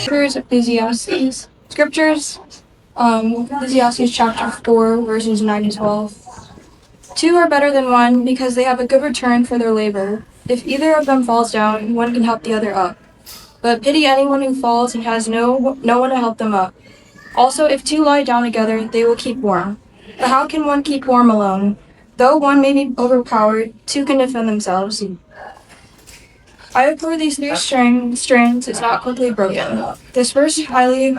Scriptures, Ecclesiastes chapter 4, verses 9 to 12. Two are better than one because they have a good return for their labor. If either of them falls down, one can help the other up. But pity anyone who falls and has no one to help them up. Also, if two lie down together, they will keep warm. But how can one keep warm alone? Though one may be overpowered, two can defend themselves. I approve these three strands is not quickly broken. This verse highly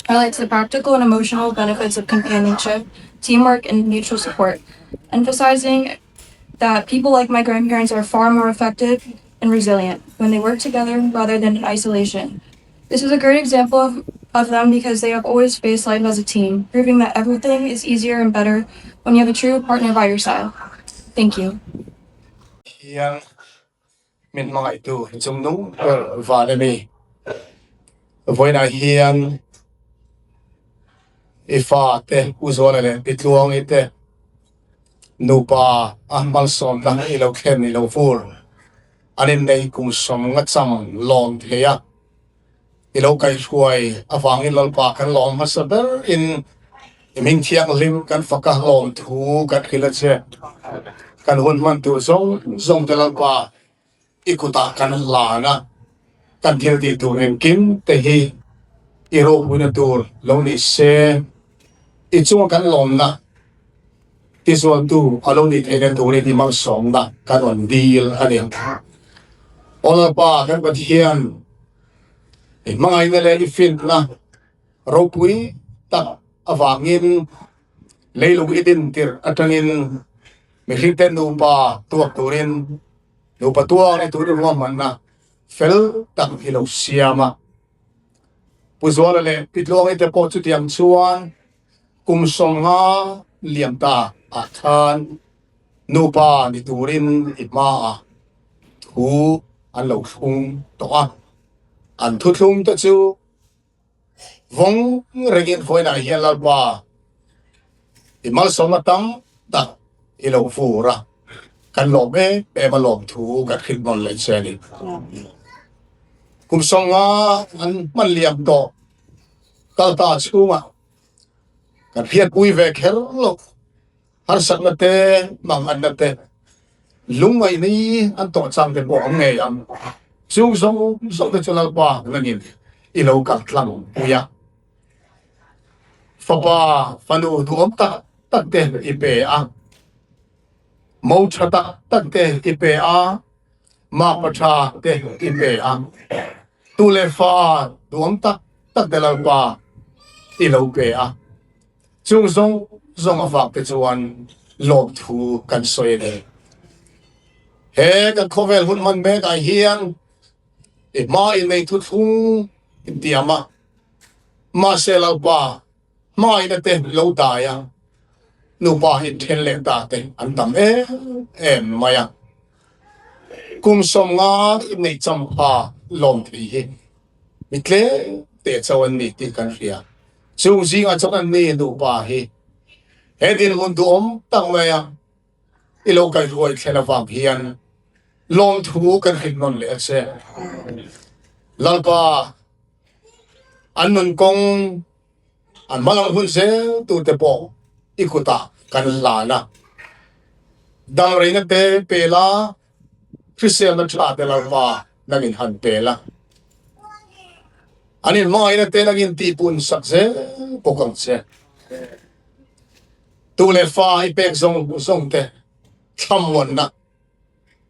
highlights the practical and emotional benefits of companionship, teamwork, and mutual support, emphasizing that people like my grandparents are far more effective and resilient when they work together rather than in isolation. This is a great example of them because they have always faced life as a team, proving that everything is easier and better when you have a true partner by your side. Thank you. Hian min mga ito zum nung vale mi voina hian ifate Zuala le Tluangi te nupa mal som na ilo khen ilo fur anin nei kum som nga cham lom theya ilo kai huai awang in lalpa kan lom hasaber in iming thiang lim kan fakah lom thu kan khilache kan hun man tu zong te lalpa ikuta kan lana kan thil ti tu en kim te hi iro huna tur lo ni se ichung kan Lawmna ti so tu alo ni te tu ni di mang song da kan on deal ani ola pa kan pathian e mangai na le ifin na ropui ta awangin leilung idin tir atangin mehiten nu pa tuak turin nu pa tuak ni turin man na fel tak hilo siama Zuala le Tluangi te po chu tiang chuan kum songa liam ta athan nupa ni turin ima thu an lo thung to a an thu thung ta chu vong regin foina hian lalpa imal somatang ta ilo fura kan lobe pe ma lom thu kan khil mon le cheni kum songa an man liam to kalta chuma kan phiat pui ve kher lo har sak na te mang an na te lung mai ni an to chang te bo nge am chung song te chalal pa ngin ilo ka tlang puya fa pa fanu duom ta tak te ipe a mo chata tak te ipe a ma pa tha te ipe a tu le fa duom ta tak te lal pa ilo pe a chung zong avak te chuan lob thu kan soi le he kan khovel hun man me kai hian e ma in nei thu thung diama ma se lau pa ma in te lo da ya nu pa hin then le da te an tam em maya kum som nga nei cham pa lom thi hi mitle te chawan ni ti kan ria chung zinga chakan ni nu pa hi hedin mun duom tang maya ilo kai ruai thena wang hian lom thu kan hin non le se lalpa annun kong an malang hun se tu te po ikuta kan lana dang reina te pela Christian na tla te lalpa nagin han pela anin mai na te nagin tipun sakse pokang se tu le fa ipek zong te thamon na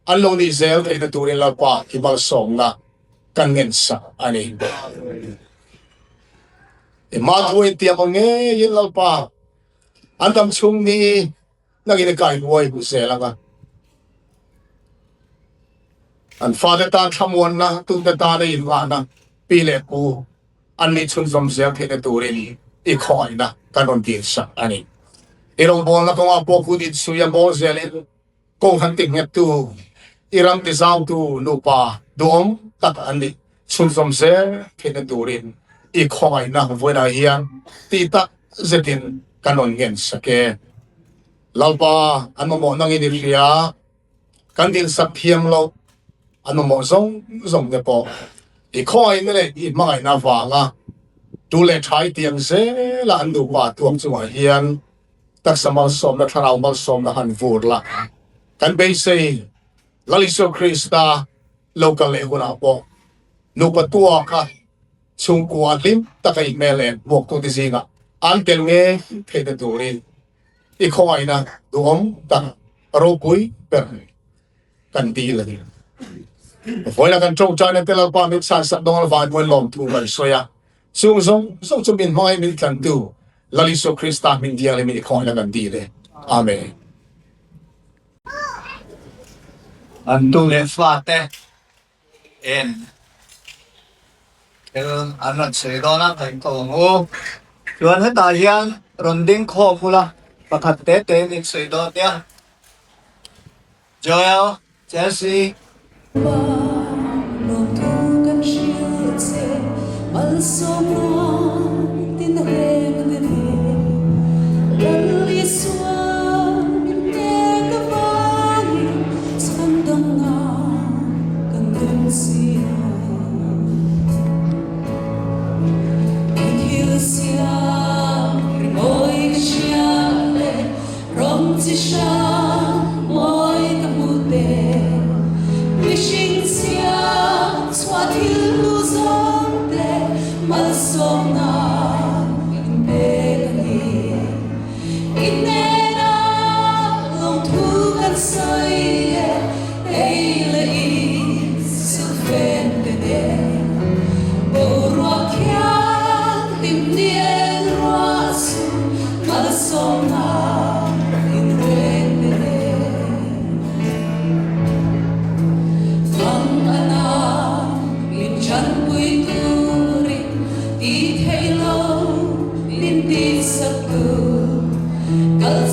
an lo ni zel te na turin lalpa ibal song na kan ngen sa ani e ma thuin tiam nge yin lalpa an tam chung ni nagin kai huai bu se la ka an father ta thamon na tu ta na in wa na pi le ku an ni chun zom zel te na turin I khoi na kan on tin sa ani irong bol na kong apo ku dit suya bol zelin kong hanting het tu iram ti saw tu nupa dom tak ani chun som se thena turin I khoi na voina hian ti tak zetin kanon gen sake lalpa anmo nang ini ria kan din sak thiam lo anmo zong de po I khoi ne le I mai na wanga tu le thai tiang se la an du pa tuam chunga hian tak samal som na tharau mal som na han vur la kan be sei laliso krista local le huna po no patua ka chung kwa lim takai melen bok tu disinga an tel nge thede turin I khoi na duom ta ro pui per kan ti la ni foi la kan chou chan tel pa mit san sa dong van mon lom tu bai soya sung song so chu min mai min kan tu laliso krista min dia le mi khoi la kan ti le amen an tu le fate en el anat se dona kai to ngo chuan heta hian ronding kho pula pakhat te te in se do tia Joel Jesse Wishing Lawmna in Bethany. Inneih long thukan soye eile sulfen gede. Borwa kya timnien rasu Lawmna in Bethany. Ang anak min chan pui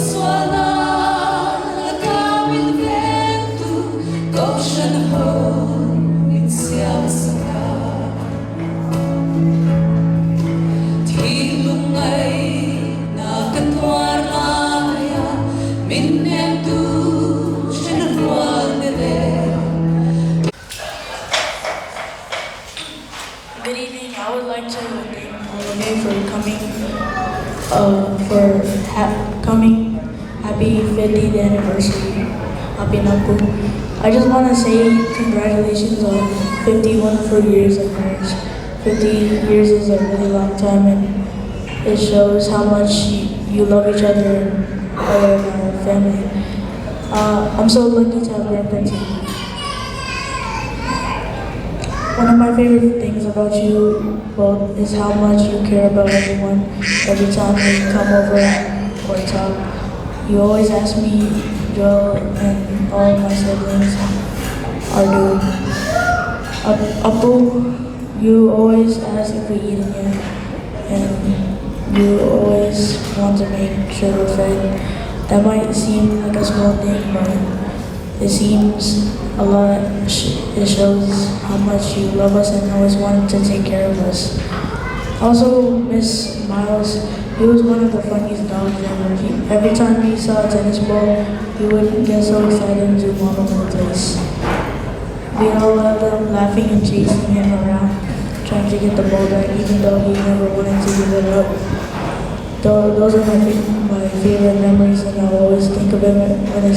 Zuala kami vento Goshen ho in siasaka Tluangi na katwar laya Minnem tu shenrual nile. Good evening. I would like to thank Lawmna for coming. Coming. Happy 50th anniversary. Happy Napu. I just want to say congratulations on 50 wonderful years of marriage. 50 years is a really long time, and it shows how much you love each other and our family. I'm so lucky to have grandparents. One of my favorite things about you both is how much you care about everyone. Every time we come over or talk, you always ask me, Joel, and all of my siblings are doing. Apu, you always ask if we're eating it, and you always want to make sure we're fed. That might seem like a small thing, but it seems a lot. It shows how much you love us and always want to take care of us. Also, Miss Miles, he was one of the funniest dogs ever. Every time he saw a tennis ball, he would get so excited and zoom all over the place. We all loved him, laughing and chasing him around, trying to get the ball back, even though he never wanted to give it up. Those are my favorite memories, and I always think of him when I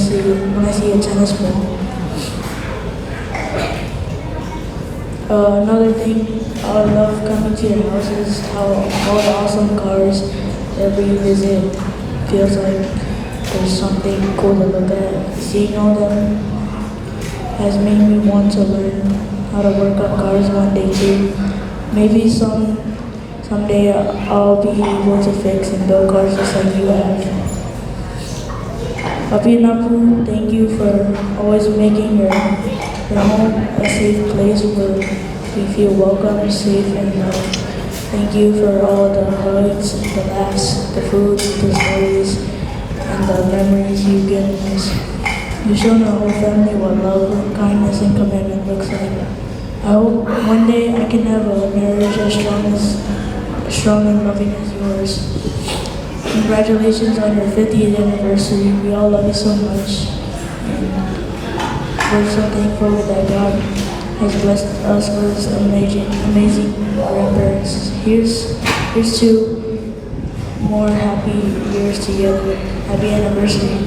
see a tennis ball. Another thing I love coming to your house is how all the awesome cars that we visit feels like there's something cool to look at. Seeing all them has made me want to learn how to work on cars one day too. Maybe someday I'll be able to fix and build cars just like you have. Papi Napu, thank you for always making your home a safe place where we feel welcome, safe, and loved. Thank you for all the hugs, the laughs, the food, the stories, and the memories you've given us. You've shown our whole family what love, kindness, and commitment looks like. I hope one day I can have a marriage as strong and loving as yours. Congratulations on your 50th anniversary. We all love you so much. And we're so thankful that God has blessed us with amazing grandparents. Here's to more happy years together. Happy anniversary.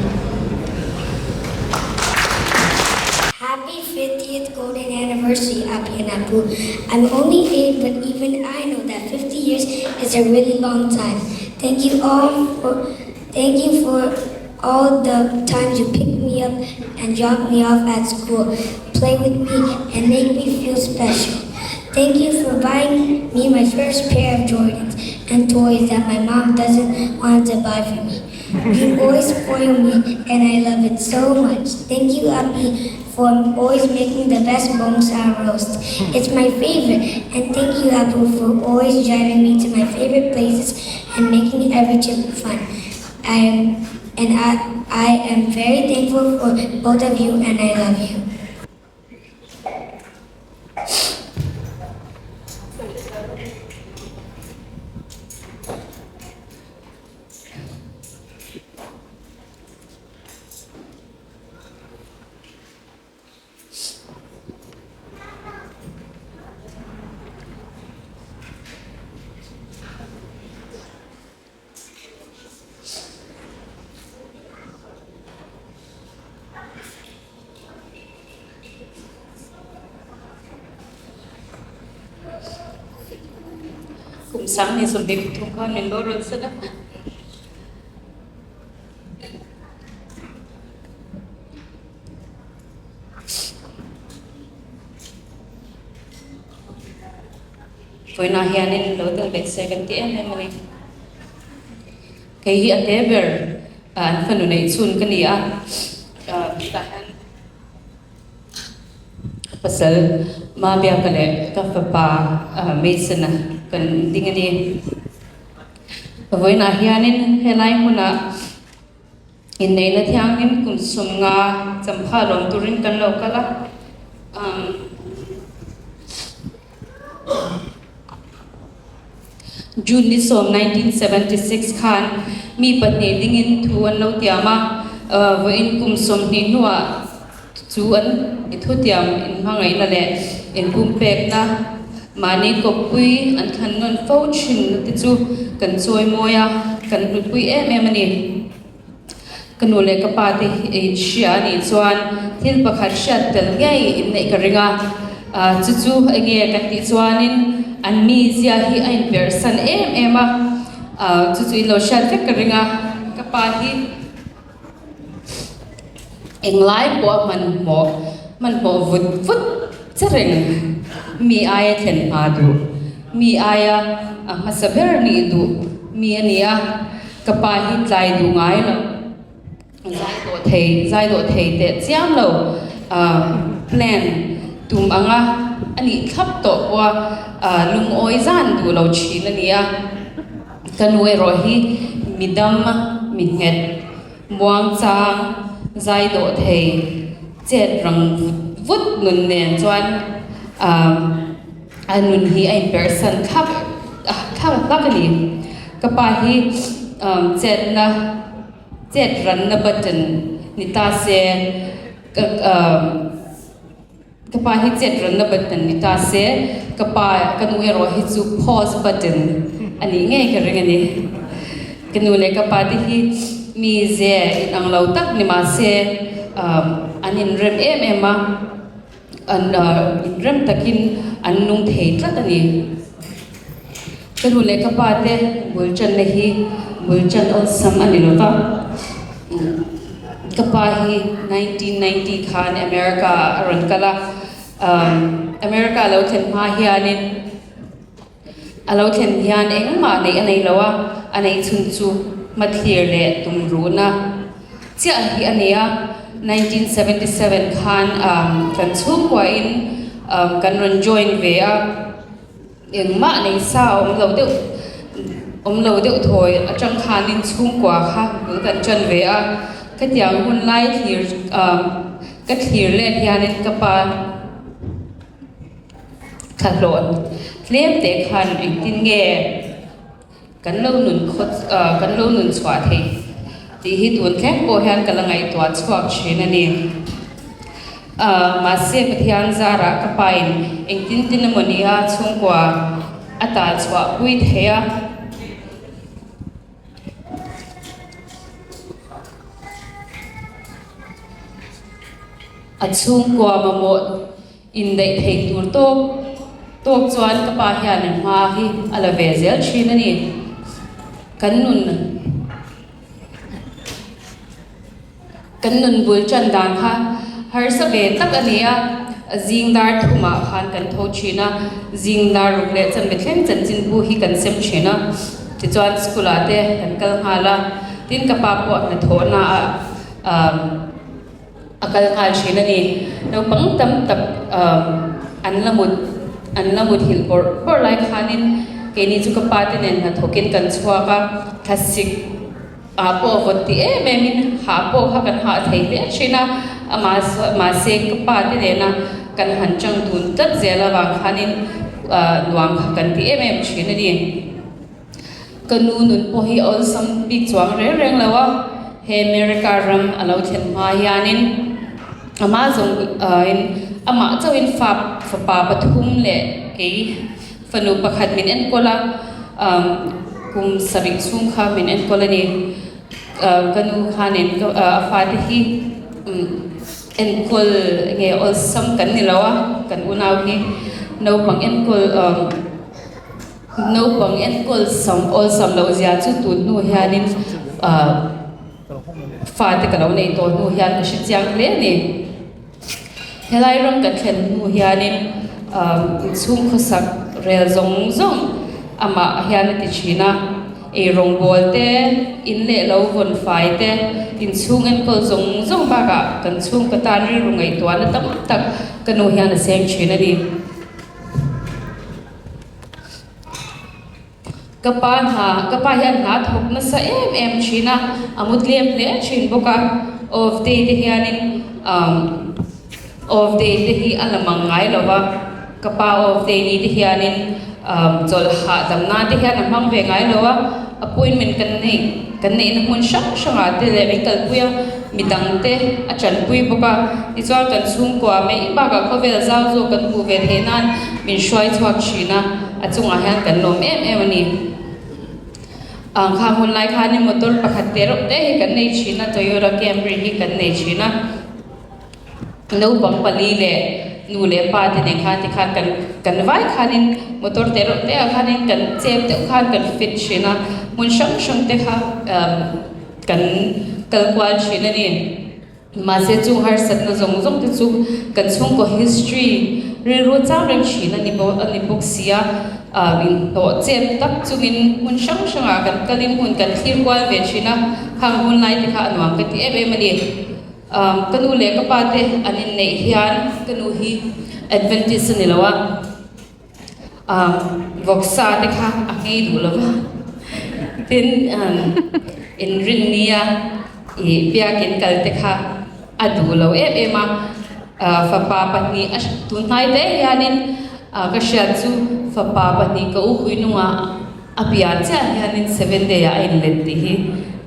Happy 50th golden anniversary, Api and Apu. I'm only 8, but even I know that 50 years is a really long time. Thank you for all the times you picked me up and dropped me off at school, play with me, and make me feel special. Thank you for buying me my first pair of Jordans and toys that my mom doesn't want to buy for me. You always spoil me, and I love it so much. Thank you, Api, for always making the best bone sour roast. It's my favorite. And thank you, Apu, for always driving me to my favorite places and making every trip fun. I am very thankful for both of you, and I love you. Cũng sáng nay xuân đẹp thùng con mình đôi rồi sẽ đó. Với na hiền nên đầu tiên biết sẽ gần tiễn nên mình cái hiện thế về anh phần này xuân cái này kita pasal ma biar kale ka pa medicine kan dingani với na hianin helai muna Inneih na thiangin kum sumnga champha lom turin kan lo kala June ni som 1976 khan mi patne dingin thu an lo tiama với in kum som ni nuwa chu an ithu tiam in hangai na le in kum pek na mani ko pui an khan non fo chin ti chu kan choi moya kan lut pui em ani kanule kapati Asia ni chuan thil pakhat shat tel ngai in nei ka ringa chu chu enge kan ti chuanin an mi zia hi ein person ema chu chu lo shat ka ringa kapati englai po man mo vut chareng mi aya thlen adu mi aya masaber ni du mi ania kapahi tlai du ngai lo zai do thei te chiam lo plan tum anga ani khap to wa lum oi zan du lo chin ania kanwe ro hi midam mi nget muang chang zai do thei chet rang vut nun nen chuan anun hi ein person khap takani kapahi chet ran na button nita se kapahi chet ran na button nita se kapa kanwe ro hi chu pause button ani nge ka ringani kanule kapati hi mi ze in ang lo tak ni ma se anin rem ema an in rem takin an nung thei tlat ani kanule kapate bulchan nahi bulchan al sam ani lo ta kapahi 1990 khan America aron kala America lo thlen ma hianin alo thlen hian engma nei anei lawa anei chun chu mathlir le tumruna chia hi ania 1977 khan kan chhum wa in kan ron join ve a engma nei sa om lo deuh thoi atang khanin chhum kwa kha bu kan chan ve a ka tiang hun lai thlir ka thlir le hianin ka pa thalon tlem te khan eng tin nge kan lo nun chwa thei ti hi tun thlek po hian kalangai twa chhuak thin ani Masih petian zara kapain eng tin monia chungkwa atal chwa puit hea achungkwa mamo in dei thei tur to chuan kapa hian ma hi ala vezel thina ni kan nun bul chan dang kha har sa be tak ania zingdar thuma khan kan tho china zingdar rukle chan be thleng chan chin bu hi kan sem china ti chuan skula te kan kal hala tin ka pa po na tho na akal hal china ni no pang tam tap an lamut hil por lai khanin ke ni chu ka pa te nen na thokin kan chua ka khasik apo voti memin ha po ha kan ha thei le china ma se ka pa te na kan han chang dun tat zela wa khanin nuam kha kan ti em china ni kanu nun po hi ol sam pi chuang reng lawa he america ram alo then ma yanin ama zong in ama chawin fa pa pathum le ke fanu pakhat min en kola kum saring sung kha min en kolani kanu khanin afati hi en kol nge ol sam kan ni lawa kan unaw hi no pang en kol sam ol sam lo zia chu tu nu hianin fati ka lo nei to nu hian ka shi chiang le ni helai ram ka thlen nu hianin chung khosak rel zong ama hian ti china e rong bol te in le lo von fai te in chung en kol zong ba ka kan chung ka tan ri rungai to na tam tak kanu hian a sem china ni kapa hian na thok na sa em china amut lem le chin boka of day te hianin of day te hi alamangai lova kapa of day ni te hianin chol ha damna te hian amang ve ngai lowa appointment kan nei na mun shanga te le vehicle puya midang te a chan pui boka ti chaw kan chung kwa me ba ka khovel zau zo kan pu ve thenan min shwai chhuak china a chunga hian kan nom em ani kha hun lai kha ni motor pakhat te ro te hi kan nei china Toyota Camry hi kan nei china no bang pali le nu le pa te ne kha ti khan kan vai khanin motor te ro te khanin kan chep te khan kan fit china mun shang te kha kan kalkwal china ni ma se chu har sat na zong te chu kan chung ko history ri ro chang reng china ni bo ani bok sia in to chep tak chungin mun shang a kan kalin hun kan thir kwal ve china khang hun lai te kha anwam ka ti em ani kanu le ka pa te anin nei hian kanu hi advantage ni lawa voksa te kha a ngei du lawa tin in rin nia e biakin kal te kha adu lo ema fa pa pani tun nai te hianin ka sha chu fa pa pani ka u huinunga apia cha hianin 7 day a in let ti hi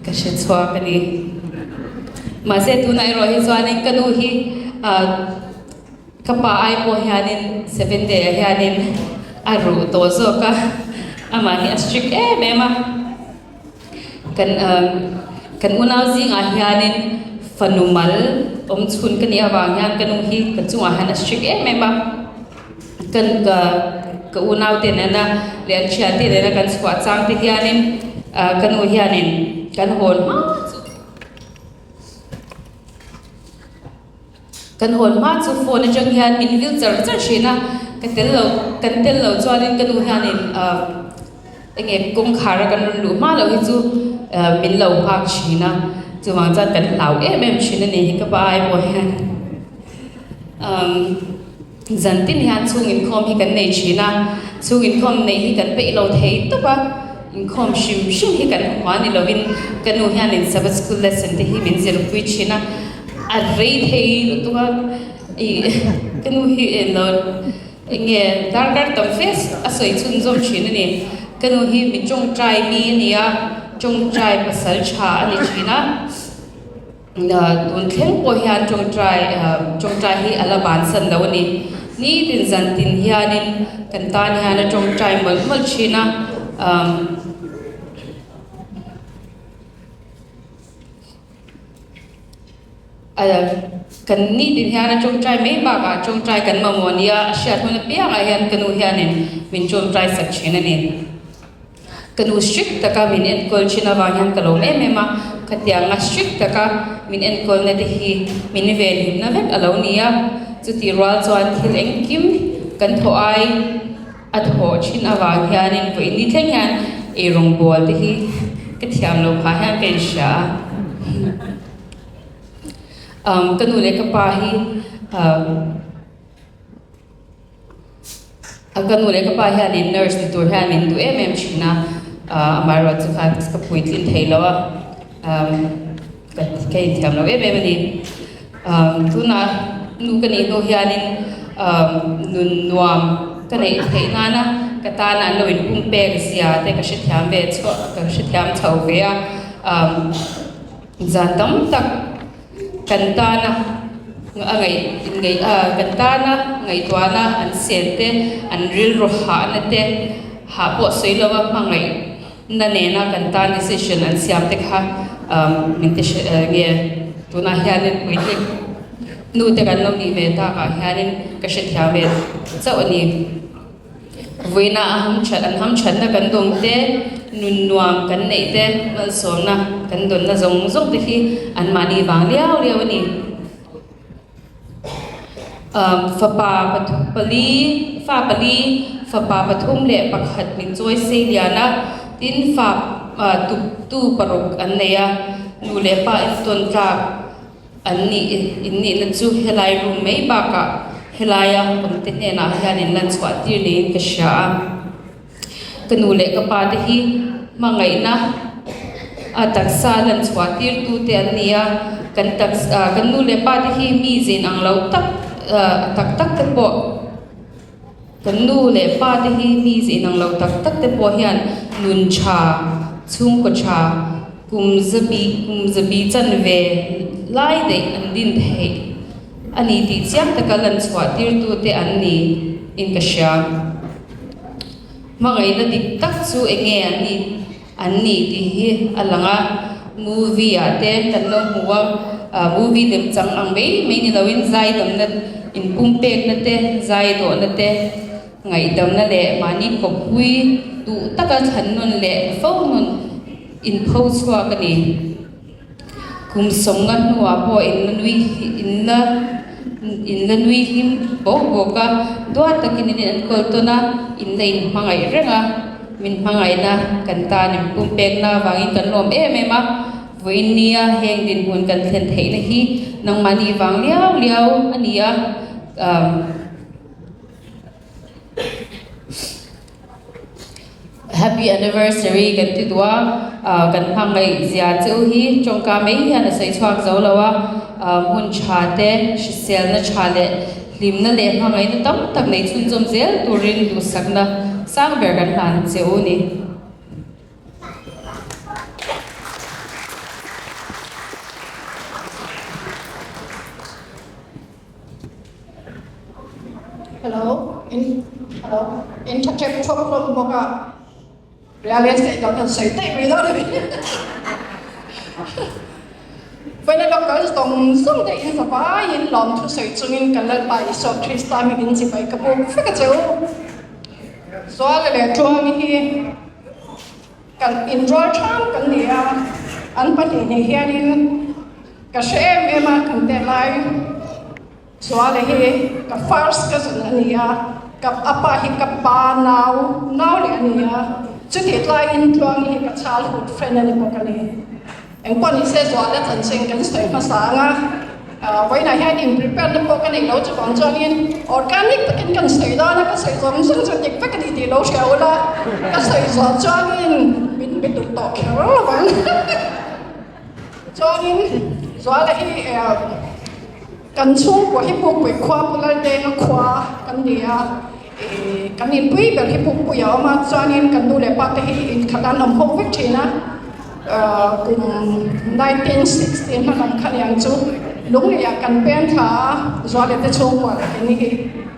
ka she chwa kani ma se tu nai ro hi chuanin kanu hi kapa ai po hianin 7 day hianin aru to zo ka ama hi strict mema kan unaw zinga hianin fanumal chun kan ya wang hian kanu hi kan chunga han strict mema kan ka unaw te na le chia te na kan squat chang te hianin kanu hianin kan hon kan hon ma chu phone jang hian in vil char china kan tel lo chuanin kanu hianin enge kong khara kan lu ma lo hi chu min lo phak china chuwang chan kan lau em china ni ka bai bo hian zantin hian chungin khom hi kan nei china chungin khom nei hi kan pe lo thei to ba in khom shim hi kan hwani lovin kanu hian in sabbath school lesson te hi min zero pui china a rei thei to ba kanu hi lo nge dar tam face a soi chun zom china ni kanu hi mi chong trai mi nia chong trai pasal cha ani china tun thleng po hian trong trai hi alaban san lo ni ni tin zan tin hianin kan tan hian trong trai mal china kan ni tin hian trong trai mai ba ka trong trai kan mamonia sha thona pia nga hian kanu hianin min trong trai sak china ni kanu strict taka min en kol china wa hian kalo me ma khatia nga strict taka min en kol na te hi min vel na vek alo nia chu ti ral chuan thil eng kim kan tho ai at ho chin awa hianin ko ini thleng hian e rong bol te hi ka thiam lo pha hian ken sha kanu le ka pa hi kanu le ka pa hian in nurse ni tur hian in du china amaro chu kha ka puitlin theilawa cái thiam lo em ni tu na nu cái này no hianin nun nuam cái này thấy na cái ta na lo in pum pe cái sia te cái shit thiam ve cho cái shit thiam chau ve za tam tak kan ta na ngai kan ta na ngai tua na an sen te an ril ro ha na te ha po sei lo ma ngai na ne na kan ta decision an siam te kha mình te nghe tu na hianin puite nu te kan lo ni ve ta ka hianin ka she thia ve chau ani voina ham chan na kan dong te nun nuam kan nei te mal som na kan don na zong te hi an mani wang liao ani fa pa pathum le pakhat min choi se liana tin fa tu paruk an neya nu le pa in ton ka an ni na chu helai room mai ba ka helaya pamte ne na hianin lan chwa tir ne ka sha kanu le ka pa te hi mangai na taksa lan chwa tir tu te an nia kan nu le pa te hi mi zin ang lo tak te po kan nu le pa te hi mi zin ang lo tak te po hian nun cha chung ko cha kum zabi chan ve lai de an din thei ani ti chiam ta kalan chwa tir tu te an ni in ka sha mangai na dik tak chu enge an ni ti hi alanga movie ate kan lo huwa movie dem chang ang be me ni lawin zai dam na in pum pek na te zai do na te ngai dam na le mani ko hui tu taka than non le phone non in post wa ka ni kum songa nuwa po in la nui him bo ka do ta kin ni an kol to na in lein mangai renga min mangai na kan ta ni pum pek na wangin kan lom ma voinia heng din hun kan thlen thei na hi nang mani wang liao ania happy anniversary kan ti dua kan phangai zia cheu hi chongka mai hian sai chhuak zo lawa mun cha te sel na cha le lim na le phangai na tam tak nei chun jom zel turin du sakna sang ber kan han cheu ni Hello, in chat chop moka. Realmente eu não sei tem melhor de When the doctors don't some day in the bar in long to say to in can let by so Tristan in the bike a book figure so I let Tluangi here can enjoy charm can the unpatting here in Kashem Emma can tell line so I here the first cousin Aniaกับอาปาฮิกับปานาวเลยเนี่ยจุดที่ไล่อินทวงฮิกับ childhood friend นี่พวกนี้เอ็งคนนี้เสียสละจนเซ็งกันสวยภาษาอ่ะไว้ในให้ดิม prepare นี่พวกนี้เราจะฟังจนorganic ตะกินกันสวยได้นะก็สวยจงซึ่งจุดที่พวกนี้เราเชื่อละก็สวยจนบินตุกตอกเขียวละวันจนส่วนอะไรกันช่วงกว่าที่พวกไปคว้าบุหรี่เดนคว้ากันเนี่ยกันนี่ปุ้ยแบบที่พวกปุ้ยเอามาจานินกันดูแลปาร์ตี้อินขนาดน้ำหกวิธีนะ cùng 1916 mà làm khăn yang chú lúc này cần bên thà Zuala để chung qua cái này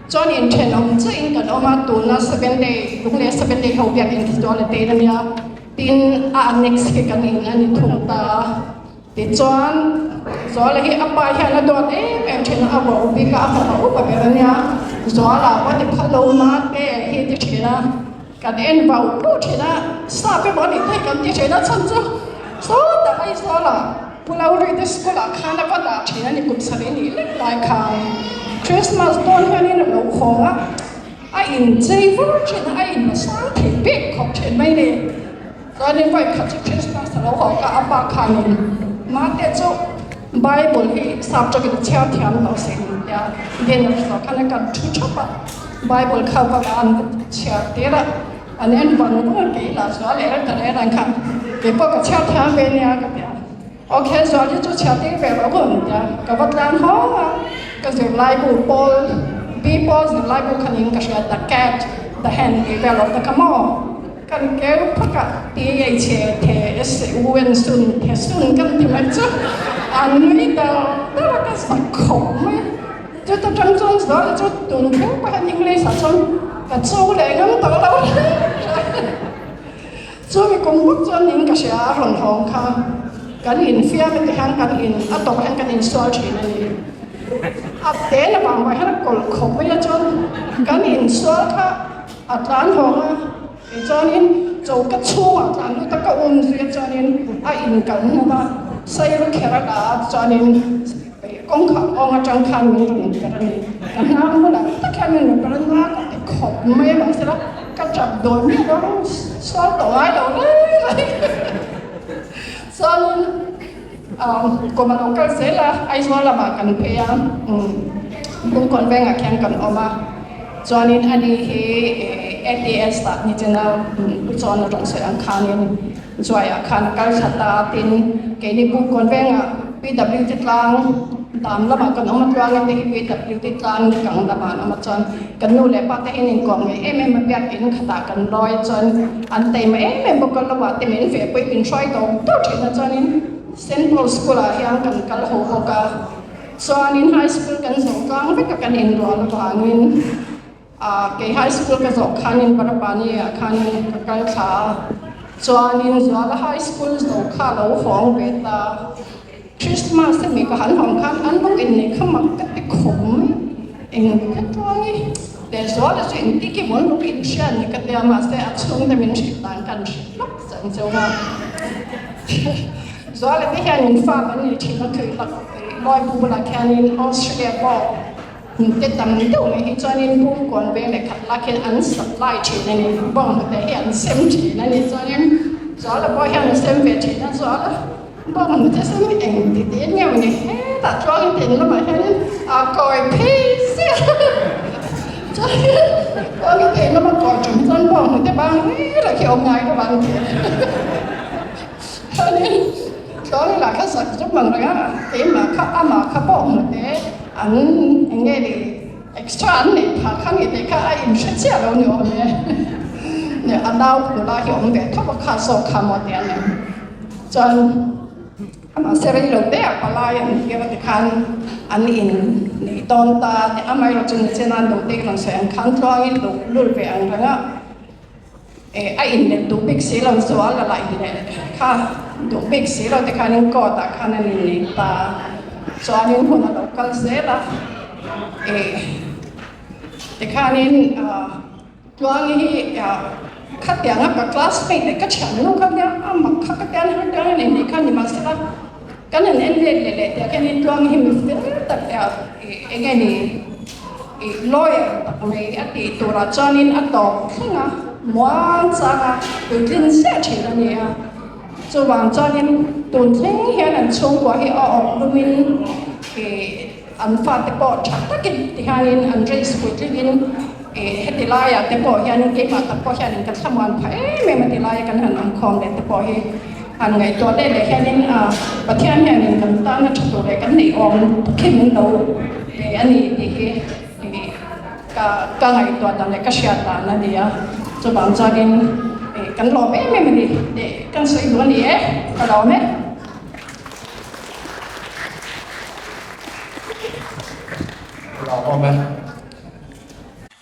cho nên trên ông chứ in cái đó mà tụi nó 7 day lúc này 7 day hậu việc in Zuala đây là nha tin next cái này anh thùng ta để cho Zuala cái apa hay là đó em trên apa ubi cả apa ubi cái này Zuala what the Lawmna cái thì thế là cái em vào lúc thế là sao cái bọn này thấy cái thế là chân chứ số đã ai Zuala pulau di sekolah khana pada China ni kum sari ni like Christmas don hani na lo khonga ai in favor China ai in sang thi big khop chen mai ni so ni vai khat Christmas lo ho ka apa khanin ma te chu Bible hi sab cho ki chha thiam lo sen ya den lo khana kan thu chapa Bible kha ba an chha te ra anen ban ko ke la so le ra ta le ran kha ke po ka chha thiam ve ni ya ka ya ok rồi chúng ta đi về bảo vườn nha cái vật lan hóa cái việc lai bù bol people việc lai bù khăn những cái sự the cat the hen develop the camo cái lúc phát cả thì ấy chế thế sẽ uốn sun thế sun cái thì mà chứ anh nghĩ đó là cái sự khổ mà chúng ta trong rồi chúng tuần thiếu cái những lý sản xuất cái số này nó tao đâu cho mình cũng mất cho những cái sự rộng hồng kha kan in fia me te han kan in ato han kan in sol chin ani ate na bang bai han kol khop me la chon kan in sol kha atlan ho e chon in zo ka chu atlan lu ta ka ri chon in a in kan na ba sai ru khera da chon in kong kha ong chang khan mi ru ka ni kan na mo la ta khan ni pa na ka te khop me ma se la ka chap do mi do sol to ai do le so kuma local sela ai Zuala ma kan pheya kum kon venga kyan kan oma joinin ani he ATS ta ni chena chon rong se an khanin joya khan kal chata tin ke ni kum kon venga PW titlang dam la ma kan oma twang te PW titlang kang da ma ma chon kan nu le pa te in kong em ma pya in khata kan loi chon an te ma em bokal la wa te men fe poi pin choi to chena chonin Central School yang kan kal ho ka so in high school kan so kang ve ka kan in ro la wangin ke high school ka so khanin parapani khanin ka kal kha so in Zuala high school so kha lo hong ve ta Christmas te mi ka han hong khan an lo in ne khamak ka te khom in ka Tluangi le Zuala so in ti ki mon lo in shan ni ka te ma se a chung te min shi tan kan shi lok sang so ha Zuala te hian in fa ban ni thi na khui lak loi bu la khan in Australia bo te tam ni do me hi chuan in pum kon ve le khat la khen an supply thi ni bong te hian sem thi na ni chuan in Zuala bo hian sem ve thi na Zuala bong te sem eng ti te nge ni he ta chuan tin la ma hian a koi pi si chuan in te la ma koi chum chuan bong te bang la ki ông ngai ka bang ti đó là cái sự giúp mình rồi á, thì mà các bọn để anh nghe đi extra anh này thà khăn gì thì các anh sẽ chia đâu nhiều nè, nè anh đâu cũng là hiểu về thắp khá sâu khá một点này, cho mà sẽ đi lâu đấy à, lại anh kia thì khăn anh in này đón ta thì anh mới là chân trên anh đầu tiên là sẽ anh khăn Tluangi lùi về anh rồi á. Ai in le tu big si lo Zuala la in le kha tu big si lo te khanin ko ta khanin ni ta so anin hona local se la te khanin Tluangi hi khat yang ka classmate te ka chan no ka ya amma kha ka tan ha ta ni khan ni ma se la kan en le te khanin Tluangi hi mi fe ta ya ni lawyer ta mai ati tu ra chanin atok thinga muang sa từ tin sẽ chỉ là gì à cho bằng cho nên tuần thinh hiện là chung của hệ ở lumin cái anh phát cái bộ chắc tất cái thì hai nên anh raise của cái viên hết thì lại à cái bộ hiện cái mà tập bộ hiện cái tham quan phải mấy mà thì lại cái hành anh com để tập bộ hiện anh ngàyตัวได้เลยแค่นี้ประเทศเนี่ยหนึ่งกันตั้งแต่ตัวเลยกันหนีออกขึ้นมึงดูอันนี้ก็ngàyตัวนั้นเลยก็เชียร์ตานั่นเดียcho bạn gia đình căn lò bé mình đi để kan soi lo ni ka lo me Lo me.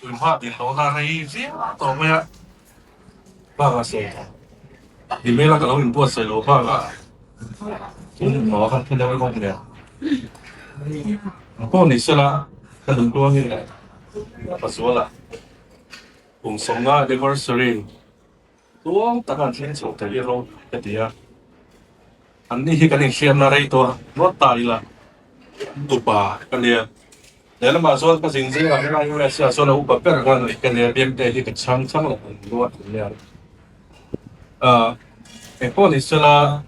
Tụi hoa tiền đó ra đây riêng tổ mẹ ba cái gì thì mấy là cái lối buôn sợi lúa ba cái chúng nó không thấy đâu không được có này xưa là cái đường đua như này và số là cùng sống á anniversary tuang tất cả những số thời gian lâu cái gì à anh đi cái này xem là đây to nó tài là tụ bà cái này nếu mà số cái gì là cái này là số là upa per cái này biến để cái chăng là nó này cái con này xưa là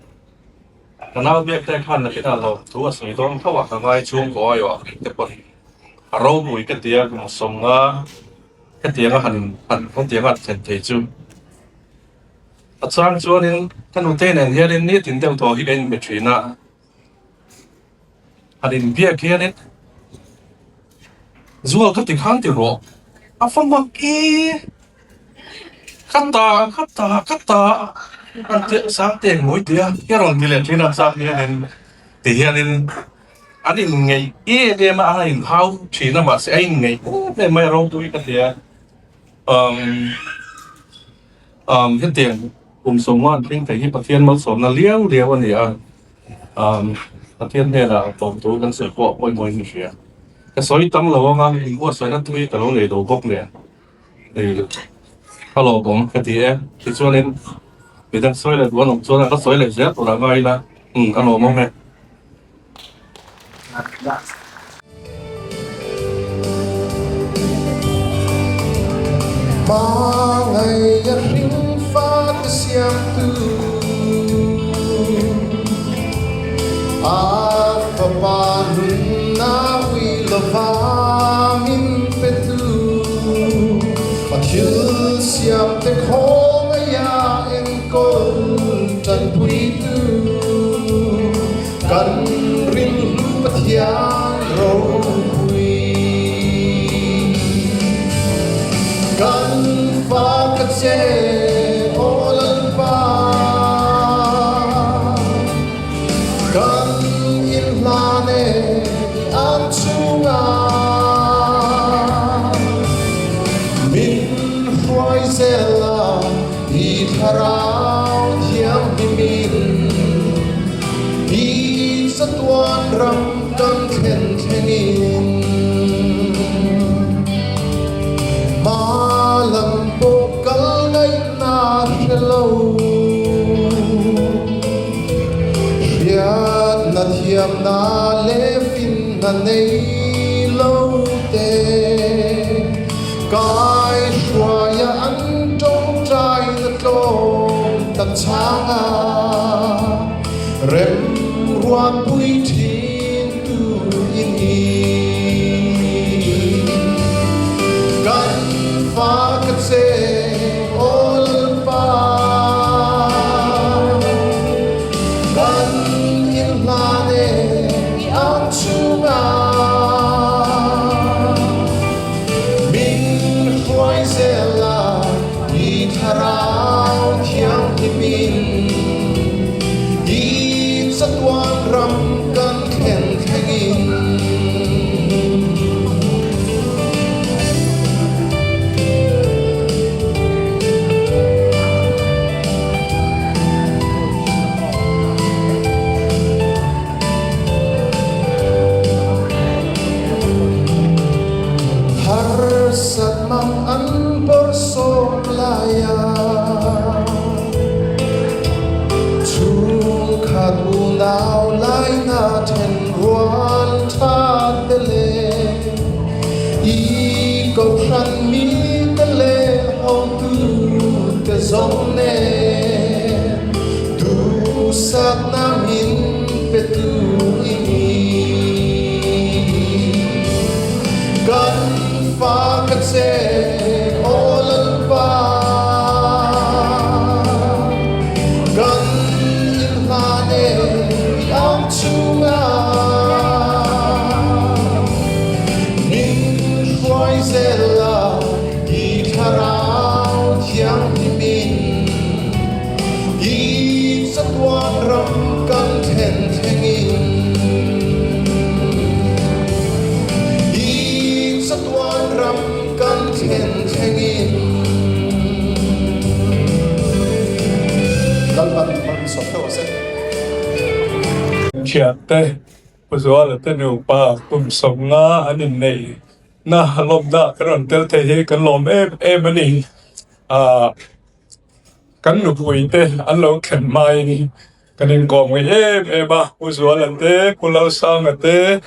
cái nào biết cái khăn là cái nào rồi chú ở sài gònเขาว่าทำไมช่วงก่อนอยู่แต่คนเราบุยกันเดียวกับส่งกันเดียวกับหันคนเดียวกับเห็นเทจูอาจารย์ช่วงนี้ท่านอุเทนเนี่ยเรื่องนี้ถึงเดียวตัวที่เป็นเมตรีน่ะหันเบียร์แค่นี้Zualaก็ติดข้างติดรอฟังว่าขัดตาอันเดียสามเตียงมวยเดียแค่รอนมีเลนที่นั่งสามเนี่ยตีเฮียนี่อันนี้ไงเดี๋ยวมาอะไรเขาชี้น้ำมาเสียไงเนี่ยไม่รู้ตัวกันเดียเห็นเตียงผมส่งว่าเพียงแต่ที่ประเทศมันสมน่ะเลี้ยววันนี้ประเทศเนี่ยเราบอกตัวกันเสือกว่าไม่มีเสียก็所以當老啊，如果所以咱對個老嚟到國咧，嚟個老講個啲咧，其實咧，你等所以嚟我弄做那個所以嚟寫到哪個啦，個老冇咩。Ngày nhật rinh phát xiêm tu Paparun wi lavamin petu Matil siam te khong ya en kon tan pui tu Kan rin lu pathiang ro pui Kan fa kat se olan pa Kan Lane ang sunga Min hoy zela Di tharao thiam himin Di sa tuan ram tan khen khenin Malam pokal ngay na hello na thiam na le fin na nei lo te kai shwaya an tong trai na tlom tak changa rem ruam pui thin tu in kan fa kat se ol pa tuan ram kan ten thengin I sa tuan ram kan ten thengin kalban man so to se Chiate, pues Zuala tenu pa kum som nga anin nei na lom da karon tel te he kan lom ani kan nu pui te an lo khen mai ni kanin ko ngai ba pues Zuala te kulau sang te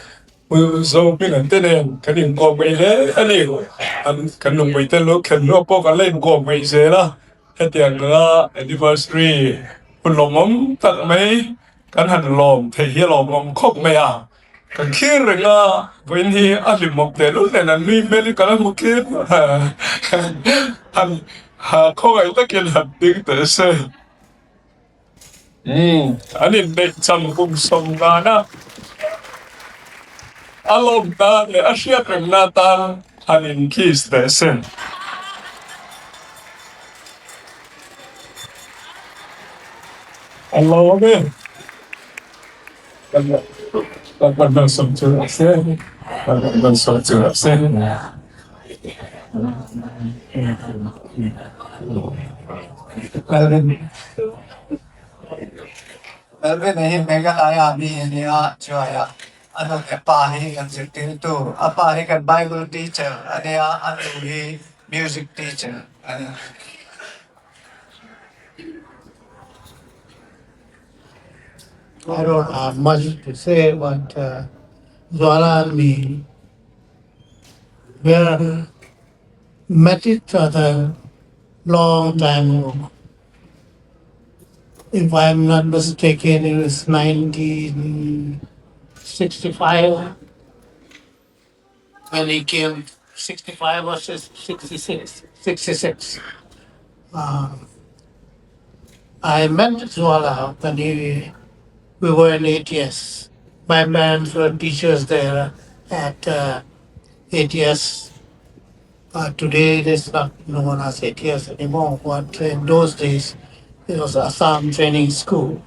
mu zo pin an te ne kanin ko ngai le ani an kan nu pui te lo khen no po ka len ko ngai se la hetiang nga anniversary kun lomom tak mai kan han lom te hi lom om khok mai kan khir nga wen hi alim mok te lu ne nan mi meli kan mu ki han kho ai ta ken hat ding te se ani ne cham kum som ga na alom ta le asia kan na ta hanin ki te se Allah be Pagpagdang sumtura sen. Pagpagdang sumtura sen. Melvin. Melvin नहीं मेगा आया अभी नहीं जो आया अनु के पाही kan सिर्फ tu apa he kan Bible teacher ada anu he music teacher ada I don't have much to say, but Zuala and me, we met each other long time ago. If I'm not mistaken, it was 1965 when he came, 65 or 66, 66. I met Zuala when we were in ATS. My parents were teachers there at ATS. Today it is not known as ATS anymore, but in those days it was Assam Training School.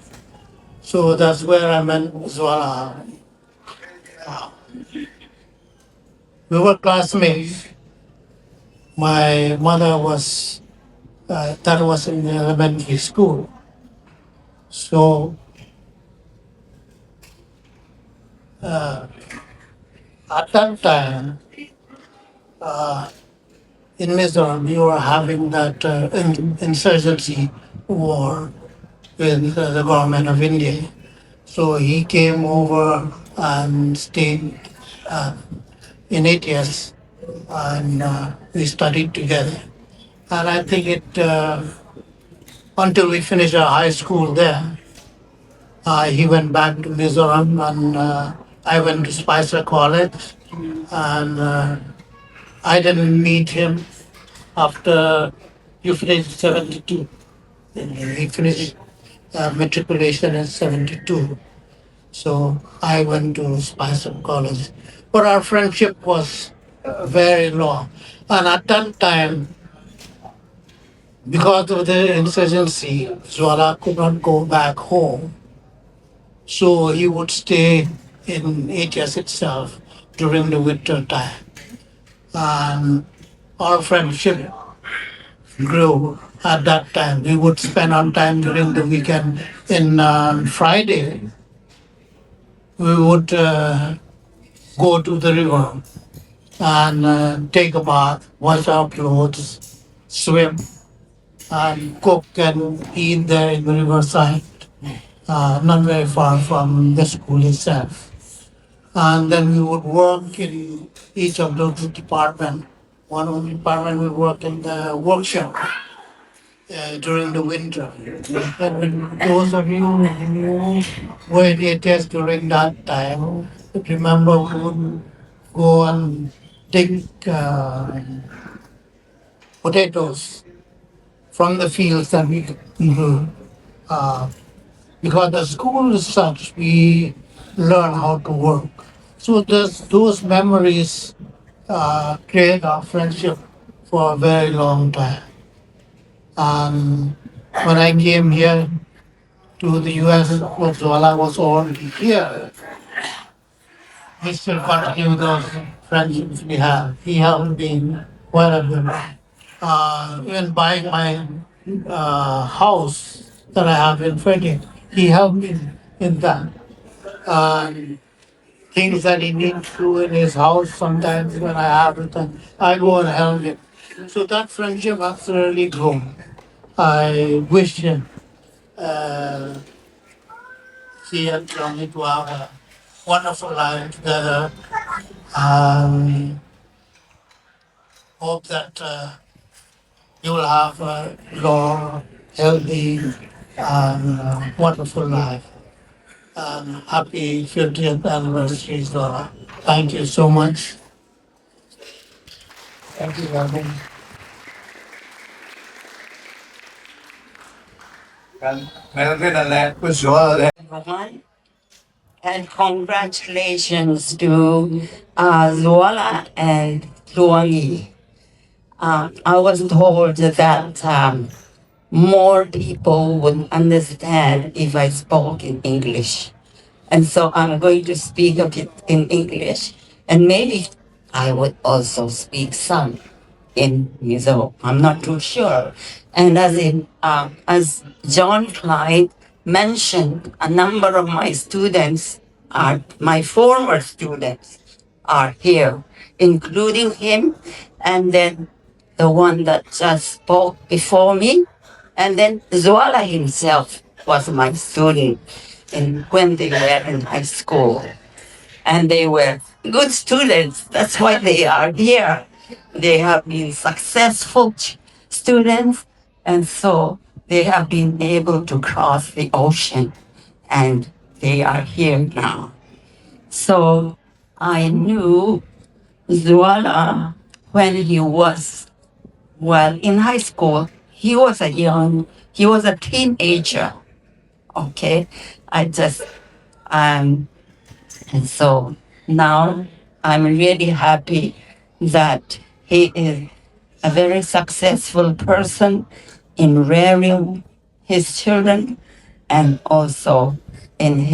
So that's where I met Zuala. We were classmates. My mother was, that was in elementary school. So at that time, in Mizoram, we were having that insurgency war with the government of India. So he came over and stayed in ATS, and we studied together. And I think until we finished our high school there, he went back to Mizoram, and I went to Spicer College, and I didn't meet him after you finished 72. He finished matriculation in 72. So I went to Spicer College. But our friendship was very long. And at that time, because of the insurgency, Zuala could not go back home. So he would stay in ATS itself during the winter time. And our friendship grew at that time. We would spend our time during the weekend. In Friday, we would go to the river and take a bath, wash our clothes, swim, and cook and eat there in the riverside, not very far from the school itself. And then we would work in each of those departments. One of the department we work in the workshop during the winter. And those of you who were in ATS during that time, remember we would go and dig potatoes from the fields that we grew. Because the school is such, we learn how to work. So those memories create our friendship for a very long time. And when I came here, to the US when Zuala was already here. We still continue those friendships we have. He helped me in one of them. Even buying my house that I have in Freddie, he helped me in that. Um, Things that he needs to do in his house sometimes when I have it, I go and help him. So that friendship has really grown. I wish him, he and Tluangi to have a wonderful life together. Hope that you will have a long, healthy, and wonderful life. Happy 50th anniversary, Zora. Thank you so much. Thank you, Robin. Melvin and Zuala. Everyone, and congratulations to Zuala and Tluangi. I was told that more people would understand if I spoke in English. And so I'm going to speak a bit in English, and maybe I would also speak some in Mizo. I'm not too sure. And as John Clyde mentioned, a number of my students are my former students are here, including him, and then the one that just spoke before me, and then Zuala himself was my student when they were in high school. And they were good students. That's why they are here. They have been successful students, and so they have been able to cross the ocean, and they are here now. So I knew Zuala when he was, well, in high school. He was a teenager. Okay, I just, um, and so now I'm really happy that he is a very successful person in rearing his children and also in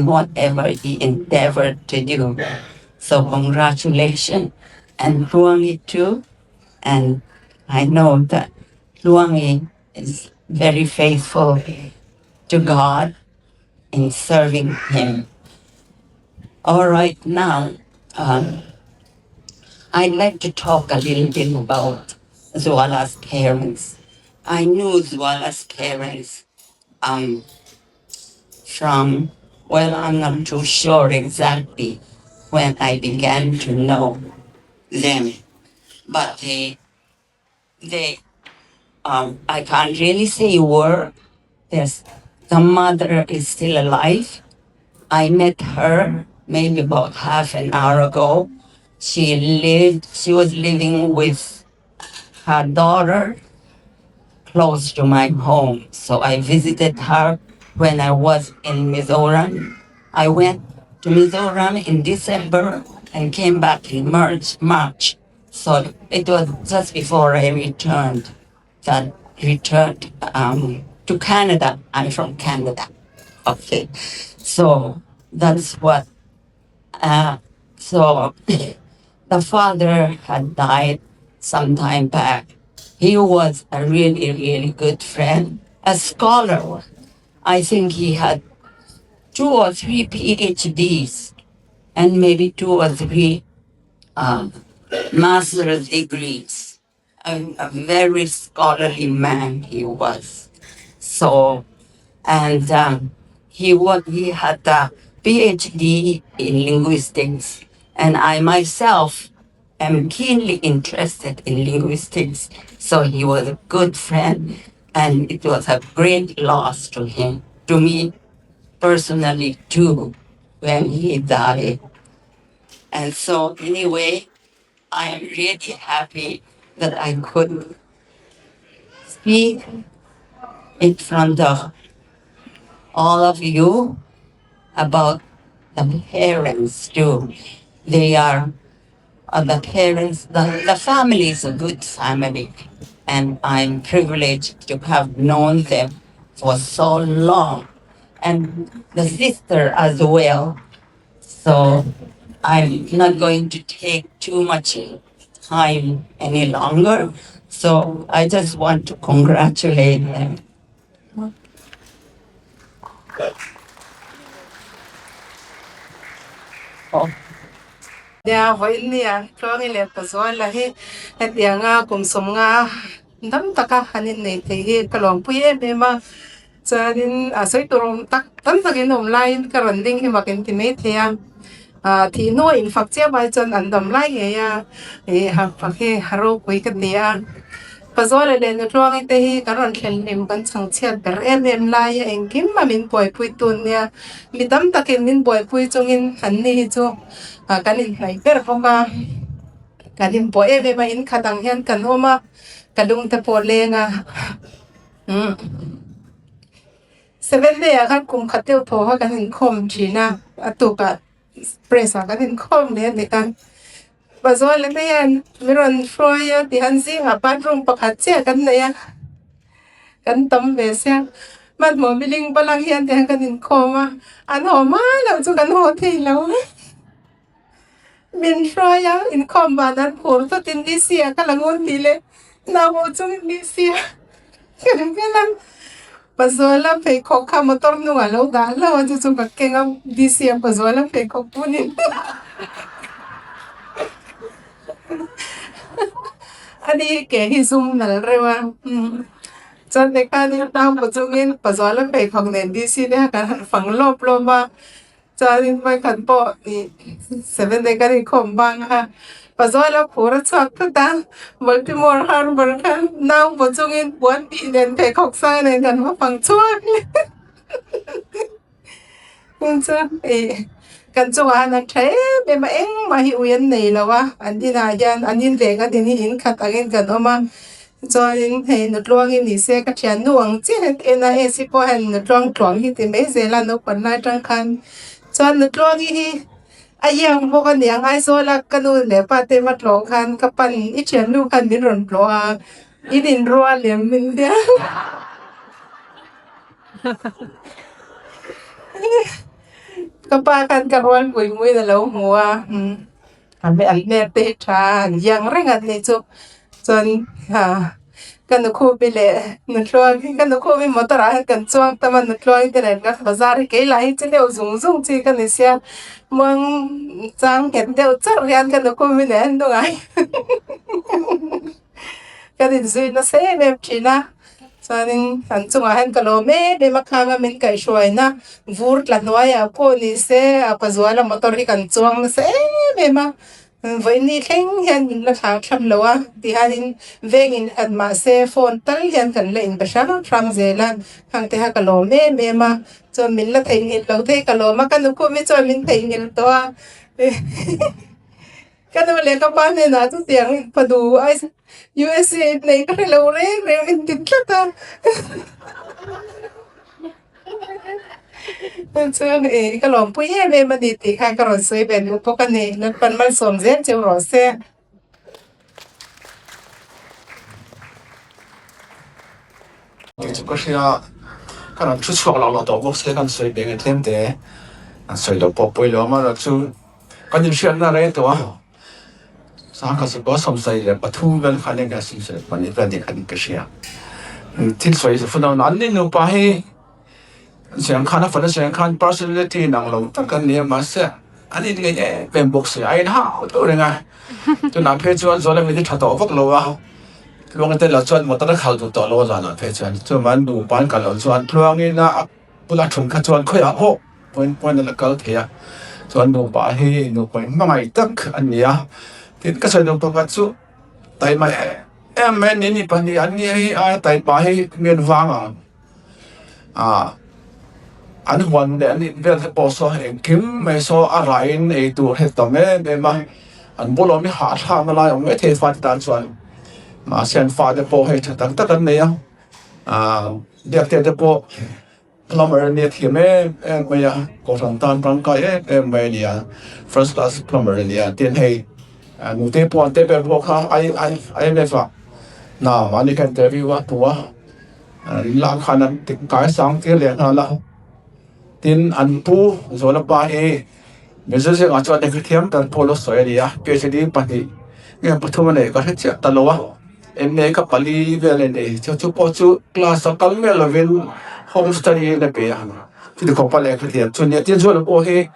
whatever he endeavored to do. So congratulations, and Luangi too. And I know that Luangi is very faithful to God in serving Him. All right, now I'd like to talk a little bit about Zuala's parents. I knew Zuala's parents um, from, well, I'm not too sure exactly when I began to know them, but I can't really say were. There's, the mother is still alive. I met her maybe about half an hour ago. She was living with her daughter close to my home. So I visited her when I was in Mizoram. I went to Mizoram in December and came back in March. So it was just before I returned to Canada. I'm from Canada. Okay. So that's what, so the father had died some time back. He was a really, really good friend, a scholar. I think he had 2 or 3 PhDs and maybe 2 or 3 master's degrees. A very scholarly man he was. So, and he had a PhD in linguistics, and I myself am keenly interested in linguistics. So he was a good friend, and it was a great loss to him, to me personally too, when he died. And so anyway, I am really happy that I could speak in front of all of you about the parents too. They are the parents, the family is a good family, and I'm privileged to have known them for so long. and the sister as well. So I'm not going to take too much time any longer. So I just want to congratulate them. Ya voi nia Tluangi le pa Zuala hi at ya nga kum som nga dam taka hanin nei te hi kalong puye me ma chanin a soi turum tak tan takin lain ka randing hi makin ti me the ya thì no in phak che bai chon an dam lai nge ya e ha phak he haro koi ka dia pa Zuala le na Tluangi te hi karon thlen nim ban chang chiat ber em lai ya engkim ma min poi pui tun ya mi dam takin min poi pui chungin an ni chu kanin lai ber foka kanin po ebe ma in kadang hian kan oma kalung te po lenga 7 day kan kum khatel tho ha kanin khom thina atuka presa kanin khom le ne kan bazol le yan miron froya ti hansi ha bathroom pakhat che kan ne ya kan tam ve sia mat mo biling balang hian te kanin khoma an ho ma lo chu kan ho thei lo min froya in combanan por to tin disia kalangon dile na mo chung disia kan kanan pazola pe ko ka motor no alo da la ju chung ka kenga disia pazola pe ko punin ani ke hi zum nal rewa chan de ka ni ta mo chungin pazola pe khong nen disi ne kan phang lop lo ma charin mai kan po ni 7 day kan khom bang ha pazola pura chak ta Baltimore Harbor kan now po chungin buan ti nen pe khok sa nen kan ma phang chuak kun cha kan chuwa na the be ma eng ma hi uyan nei lawa andina yan anin le ga din hin khat again kan oma join he no Tluangi ni se ka thian nuang che ena he si po han no Tluang hi ti me zela no pan na tang khan chan no Tluangi hi ayang mo kan yang ai so la kanu le pa te ma tlong khan ka pan I thian nu kan min ron plo a idin ruwa le min dia kapa kan karwan koi mui na lo mua ame alne te tha yang rengat ne chu chon ha kan ko bele no Tluangi kan ko bi motora kan chuang taman no Tluangi te ren ka bazar ke lai che le zung zung chi kan sia mong chang het de char rian kan ko mi ne ndo ai kan zui na se me china chanin han chunga han kalo me be makhanga min kai shoi na vur tla noya ko ni se apa Zuala motor hi kan chuang na se be ma voi ni thleng hian min la tha tham lowa ti hanin vengin han ma se phone tal hian kan le in basha tram zela hang te ha kalo me ma cho min la thei in lo thei kalo ma kan ko me cho min thei ngel to a kan le ka pa ne na tu tiang padu ai USA nei ka lo re in tin ta chung ka lom pu ye me ma di ti kha ka ron soi ben po ka ne nan pan mal som zen che ro se ko sia kan chu chuak lo to ko se kan soi beng tem te an soi lo po poi lo ma ra chu kan yin sian na re to sa ka se ko som sai le pathu vel khane ga sim se pan ni plan de kan ka sia tin soi se fu na an ni no pa he siang khana fa na siang khan personality nang lo ta kan ne ma se ani ni ge ben box ai na to re nga to na phe chuan zo le mi tha to vak lo wa luang te la chuan motor khal tu to lo za na phe chuan chu man du pan ka lo chuan Tluangi na pula thum kha chuan khoi a ho point la kal thea chuan du pa hi no point ma ngai tak an nia tin ka sai do pa chu tai mai em men ni pa ni an ni hi a tai pa hi men wang a an wan de an vel se po so en kim me so a rain e tu he to me be ma an bolo mi ha tha ma lai ong me the fa tan chuan ma sen fa de po he tak tak an ne ya de te de po plumber ne thi me me ya ko san tan prang kai me ni ya first class plumber ni ya tin he nu te po te pe po kha ai me fa na ma ni kan te vi wa tu wa la khanan tik kai sang te le na la tin an pu Zuala pa hi music a chuan ne thiam tan polo soi ania PhD pani nge pathuma ne ka hre talowa emme ka pali vele ne chu po chu class a kalme lovin home study na pe chu ko pale ka thiam chu ne tin Zuala po hi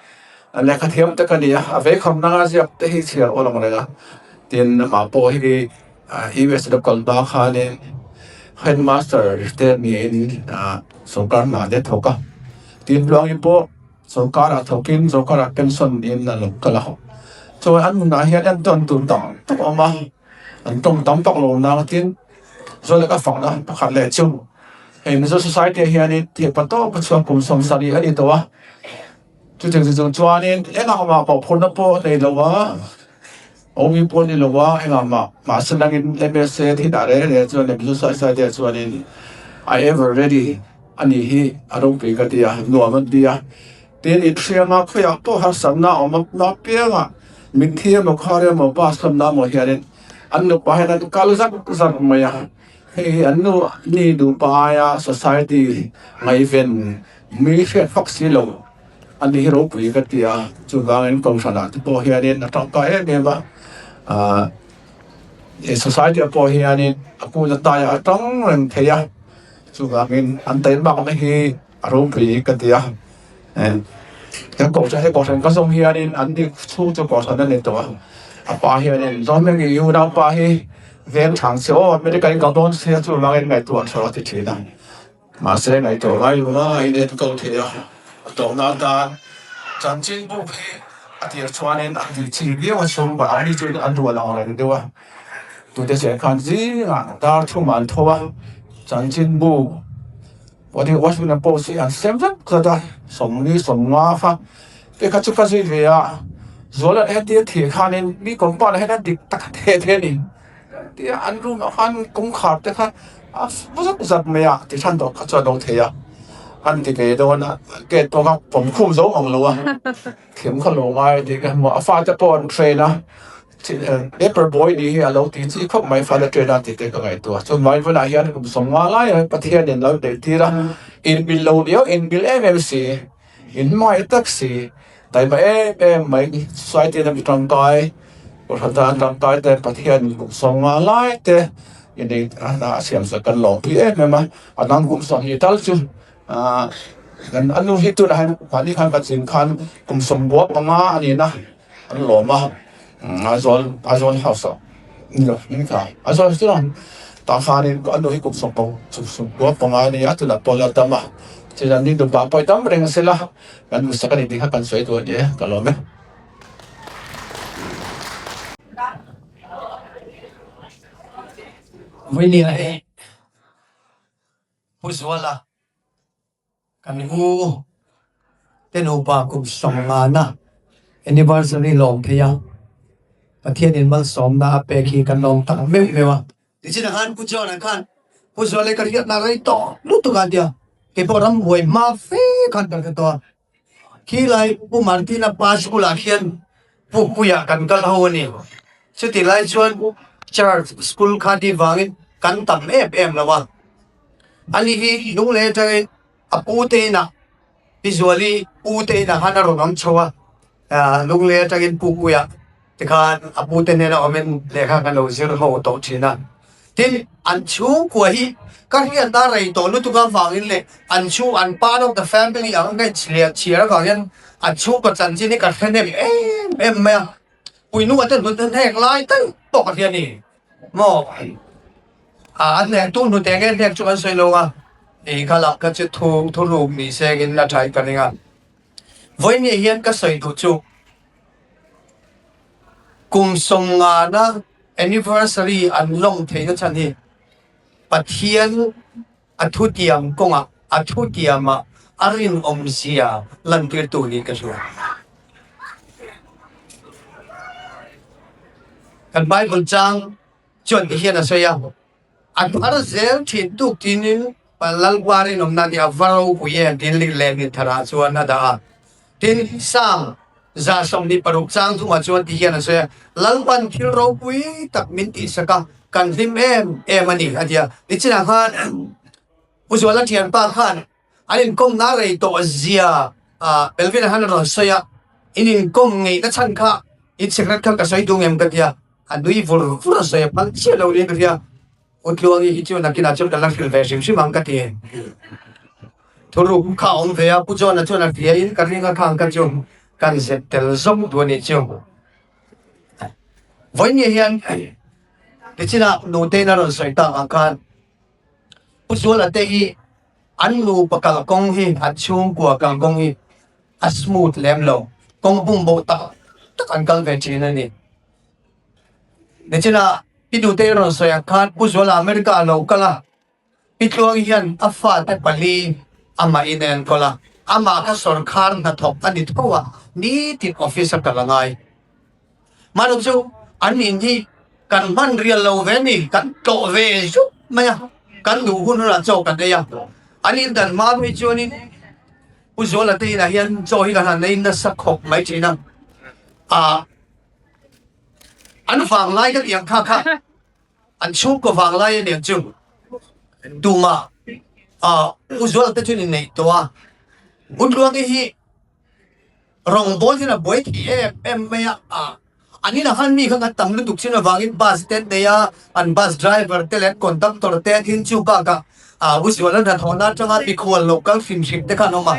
le ka thiam ta ka nia ave kham na ja te hi chia olong rega tin ma po hi US da kol ba kha ne headmaster te mi in songkar na de thoka tin Tluangi po songkar a thokin songkar a pension in na lok kala ho so an na hian an ton tu tang to ma an tong tam pak lo na tin so le ka fang na pakhat le chu in so society hian ni ti pa to pa chuan kum som sari ani to wa chu chu chuan in ena ma pa phun na po nei lo wa Omi po ni lo wa enga ma sanangin level se thi da re chuan le bisu society chuan in I ever ready ani hi arong pe ka tia no man tia tin it share ma khoya to ha sam na om na pe nga min thia mo khare mo pa sam na mo hiarin an no pa hena kal zak zak ma ya he an no ni du pa ya society ngai ven mi she fox lo an hi ro pe ka tia chu ga en kong sana po hiarin na tong ka e ba society po hianin aku na ta ya tong ren theya chu ga min an ten ba ma hi aro pri ka tia and cái cổ cho hay cổ thành các sông hiền nên anh đi thu cho cổ thành nên tổ à ba hiền nên do mấy cái yêu đau ba hi ven thằng xíu mấy cái cao đón xe cho mang cái ngày tuần sau đó thì thế nào mà xe ngày tổ ngay luôn á nên câu thế à tổ nào ta chẳng chính bộ hi à thì cho nên anh đi chỉ biết mà sống và anh đi chơi anh đùa lòng này được không tụi tôi sẽ看gì à ta thu màn thôi chẳng chính bộ我哋我算係報時人，xem rất覺得從呢從話法，你看出個水平啊，做了一啲鐵卡呢，你講白了係那啲大鐵鐵呢，啲安รู嘛看公卡的看啊，不是什麼呀，啲看到佢做到鐵啊，安啲嘅都那嘅多個ผมคุ้ม數ของเรา啊，甜佢老外啲嘅我發咗波 train 啊。paper boy ni a lo tin chi khop mai fa la train ti te ka ngai to so mai fa na hian kum som ma lai pathian den lo de ti ra in bil lo dio in bil mmc in mai taxi dai ma mai society na bitang tai ko tha tang tai te pathian kum som ma lai te in de na siam sa kan lo pi ma anang kum som ni tal chu kan anu hi tu na han ni khan ka chin khan kum som bo pa nga ani na an lo ma azol house no ni ka azol tu lang ta khanin ko ano hi kup song po sum ko panga ni atu la pola tama ti ran ni do pa pa tam reng sela kan sa kan ni ha kan soi tu ni ka lo me với ni này Zuala kan u tên upa kum som na anniversary long thea pathian in mal som na pe khi kan long tak me me wa ti chin han ku chon kan pu Zuala ka riat na rai to lu tu kan dia ke poram hoi ma fe kan ka to khi lai pu martina pas ku la khian pu ya kan kal ho ni chu ti lai chuan church school kha di wangin kan tam em la wa ani hi lung le tai apu te na visually pu te na hana ro nam chowa lung le tai pu ku ya te khan apu te ne na omen le kha kan lo zir ho to thina tin an chu ku hi ka hian da rai to lu tu ka wangin le an chu an part of the family ang ngai chia ka hian an chu pa chan chi ni ka thene em me pui nu atan nu tan hek lai tan to ka hian ni mo anh này tu nu tiếng cái tiếng chúng soi lâu à, ý cả là cái chuyện thu lùm mì xe cái là trái cái này à, với người hiền cái soi tu chú, cùng song à na anniversary anh long thấy cái chân hi, bắt hiền anh thu tiệm công à, anh thu tiệm mà arin xia lần thứ tu ni cái số, cái Bible trang chuẩn cái hiền là soi à. Anh ở giữa thiên tục tin balal quari nom na dia varo kuye tin lik len ni thara chuan na da tin sang za som ni paruk chang thu ma chuan ti hian ase lalpan thil ro pui tak min ti saka kan him em ani adia ti china khan Zuala thian pa khan anh công na rei to zia belvin han ron soya in công ngei na chan kha in secret kha ka soi dung em ka dia anui vur vur soya pal che lo ri ka dia Tluangi hi chu nakina chu dalang fil ve sim mang ka ti thuru kha on ve a pu cho na chu na ti in ka ringa khang ka chu kan se tel zong du ni chu voi ni hian ti china no te na ron soi ta ang kan pu Zuala te hi an lu pakal kong hi at chung kwa kang kong hi a smooth lem lo kong bum bo ta an kal ve chi na ni ne china pi du te ron so ya khan pu Zuala America lo kala pi Tluangi hian a fa te pali ama inen kola ama ka sor khan na thok ani thowa ni ti officer kala ngai manu chu an in hi kan man rial lo ve ni kan to ve su maya kan du hun ra cho kan ya anin dan ma mi chu ni pu Zuala te na hian cho hi kan nei na sak khok mai chi na an vang lai ka yang kha kha an chu ko vang lai ne chu tu ma pu Zuala te chu ni nei to a Tluangi hi rong bol na boy ki em maya ani na han mi khang tam lu duk china wangin bus stand ne ya an bus driver te let conductor te thin chu ka ka pu Zuala na thona changa pi khol local film ship te kha no ma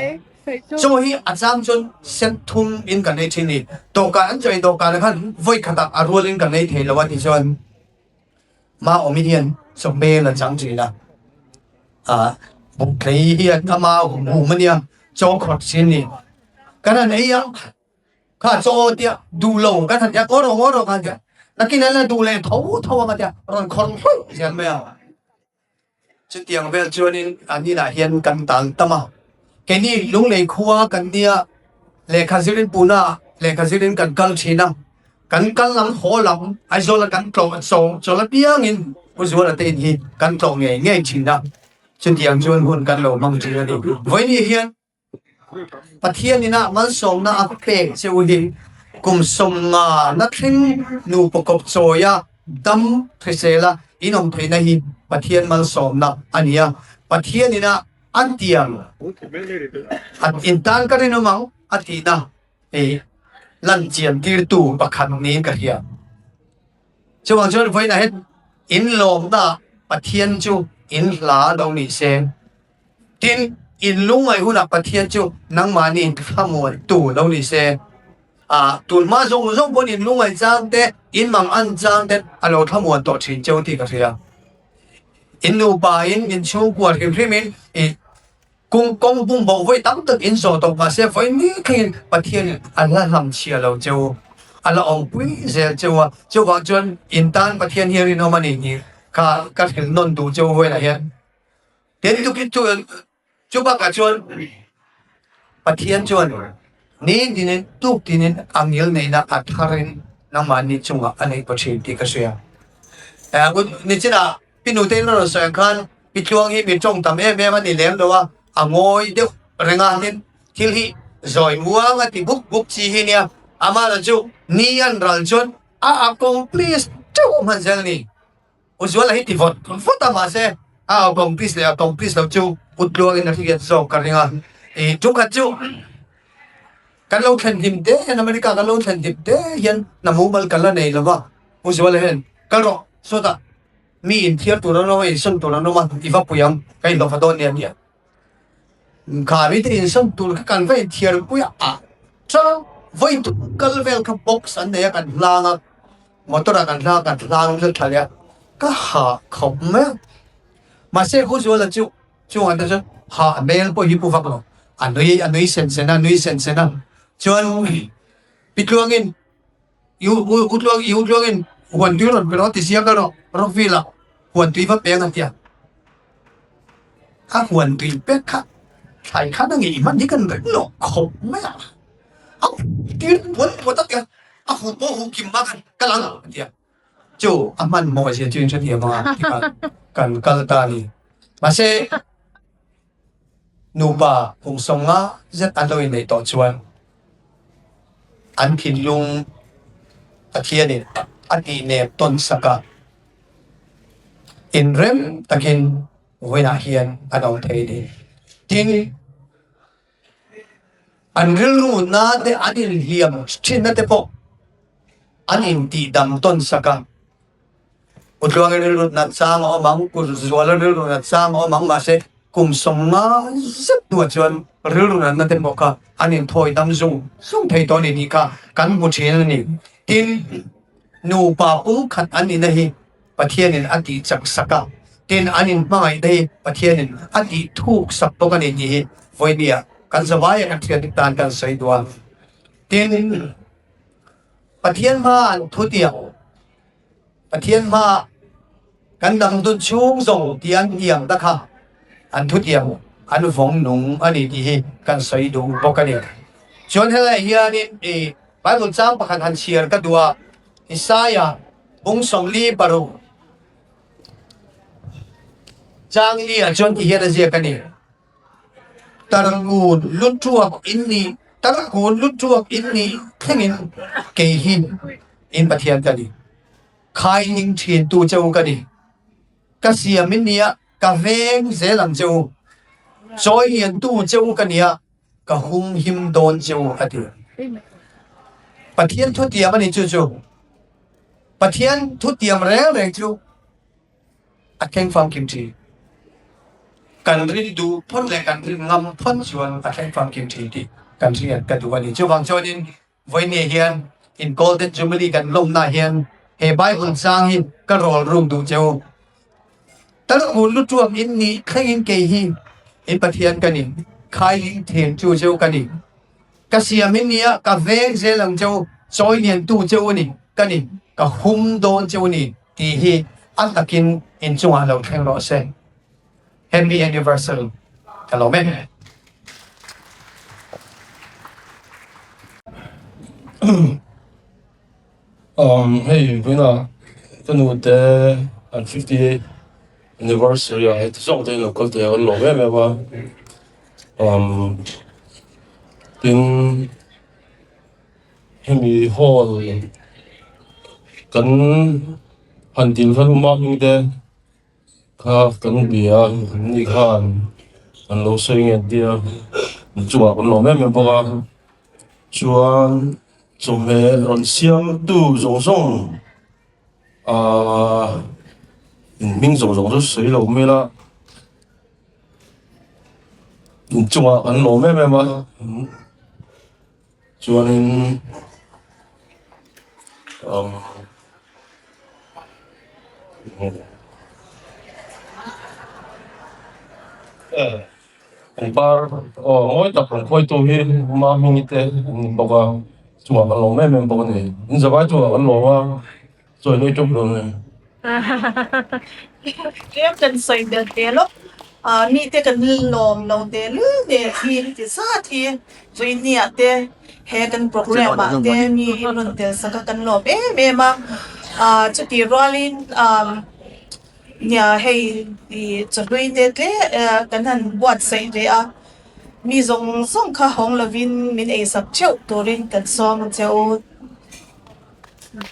so hi acham chon sen thum in kan nei thini to ka an choi to ka na khan voi khata a rol in kan nei thei lawa ti chon ma omidian so me la chang chi na buk thei hi an ama hu mania cho khot sin ni kana nei yang kha cho tia du lo ka than ya ko ro ka ja nakina la du le thau ma tia ron khon hoi jan me chu tiang vel chuanin ani na hian kan tang tama ke ni lung lei khuwa kan dia le khazirin puna le khazirin kan kal thina kan kal lam ho lam ai zo la kan tlo so la piang in pu Zuala te hi kan tlo nge thina chu tiang chuan hun kan lo mang chi ni voi ni hian pathian ni na man som na a pe cheu hi kum som na thing nu pokop choya dam thesela inom theina hi pathian man som na ania pathian ni na antiang at intan ka rin mang atina lan chiam tir tu pakhat ni ka hiya chuang chuan voi na het in Lawmna pathian chu in la do ni se tin in lungai huna pathian chu nang mani thamon tu lo ni se tu ma zong bon in lungai chang te in mang an chang te alo thamon to thin cheu ti ka ria in nu ba in chu kwa him kong bung bo voi tam tak in so to pa se voi ni khin pathian an la lam chia lo cheu ala ong pui zel cheu chu wa chuan in tan pathian hi ri no mani ni ka thil non du cheu voi la hian ten tu ki chu ba ka chuan pathian chuan ni dinin tuk dinin angil nei na atharin nang mani chunga anei pachi ti ka sia ni china pinu te no so khan pi Tluangi mi chong tam em ani lem do wa angoi de renga nin thil hi zoi muanga ti buk chi hi nia ama la chu ni an ral chon accomplish chu man zel ni Zuala hi ti vot ama se accomplish le accomplish lo chu Tluangi na higet zo ka ringa chu ka chu kan lo thlen dim de in America kan lo thlen dim de hian na mobile kala nei lawa Zuala hen kalo so da mi in thiar tu no ei son tu no ma iwa puyam kai lo fa don ne kha mi te in son tu ka kan vai thiar puya cha voi tu kal vel ka box an ne kan langa motor kan lang le thalia ka ha khop me ma se Zuala chu an da ha bel po hi pu va lo anui sen na chuan pi Tluangin Tluangin huan tu ron pero ti sia ka ro vila huan tu va pe nga tia huan tu pe kha thai kha na ngi man ni kan lo khop me ti huan ta ya hu po hu kim ma kan lang tia chu aman mo sia chu chen dia ma kan kal ta ni ma se nu ba hung song nga zet an lo in nei to chuan an phin lung pathian ni ati ne ton saka in rem takin hoina hian anong thei ni tin an ril ru na te anin hiam chin na te po anin ti dam ton saka Tluangi ril ru na sang o mang ku Zuala ril ru na sang o mang ma se kum som ma zat tu chuan ril ru na te mo ka anin thoi dam zung thei to ni ka kan bu chen ni tin nu pa pu khat anin hi pathianin ati chak saka tin anin mai dei pathianin ati thuk sak to kan ni hi voinia kan zawai kan thian tan kan sai dua tin pathian ma an thu tiang pathian ma kan dang tu chung zong tiang tiang ta kha an thu tiang an vong nung ani ti hi kan sai du bokani chon hela hianin Bible chang pakhan han share ka dua Isaiah bung som li paru chang li a chon ti hian je kani tarangun lutuak inni tarangun lutuak inni thengin ke hin in pathian kani khai ning thien tu chau kani ka siamin nia ka veng zelam chau choi hian tu chau kania ka hum him don chau ati pathian thu tiam ani chu chu pathian thu tiam reng reng chu akheng fam kim thi kan ri du phon le kan ri ngam phon chuan akheng fam kim thi ti kan ri ka du ani chu wang chonin voine hian in golden jubilee kan Lawmna hian he Bible sang hin ka rol rum du cheu tar ul lu tuam in ni khangin ke hi in pathian kanin khai ling then chu cheu kanin ka siamin nia ka veng zelang cheu choi nian tu cheu ni kanin ka hum don cheu ni ti hi an takin in chunga lo theng ro se happy anniversary hello men hey, Vina, tanu te an 58 anniversary ai song te no kol te lo me ba tin hemi hall kan han tin khan ma hing te kha kan bia ni khan an lo sei nge dia chuwa kan lo me ba chuan zum he ron siam tu zong zong mình dùng dùng rất sấy lâu mấy la chung à ăn lâu mấy mà cho nên ông ba mỗi tập ông coi tôi hi mà mình thế bảo là chung à ăn lâu mấy bảo này nên giờ phải chung à ăn lâu à rồi nói chung luôn này Em cần xây được thế lúc ni te kan lom lo te lu de thi ti sa thi zui ni ate he kan program ma te ni run te sa ka kan lo be ma chu ti rolin nya hey ti zui de te kan han wat sai de a mi zong song kha hong lovin min e sap cheu torin kan som cheu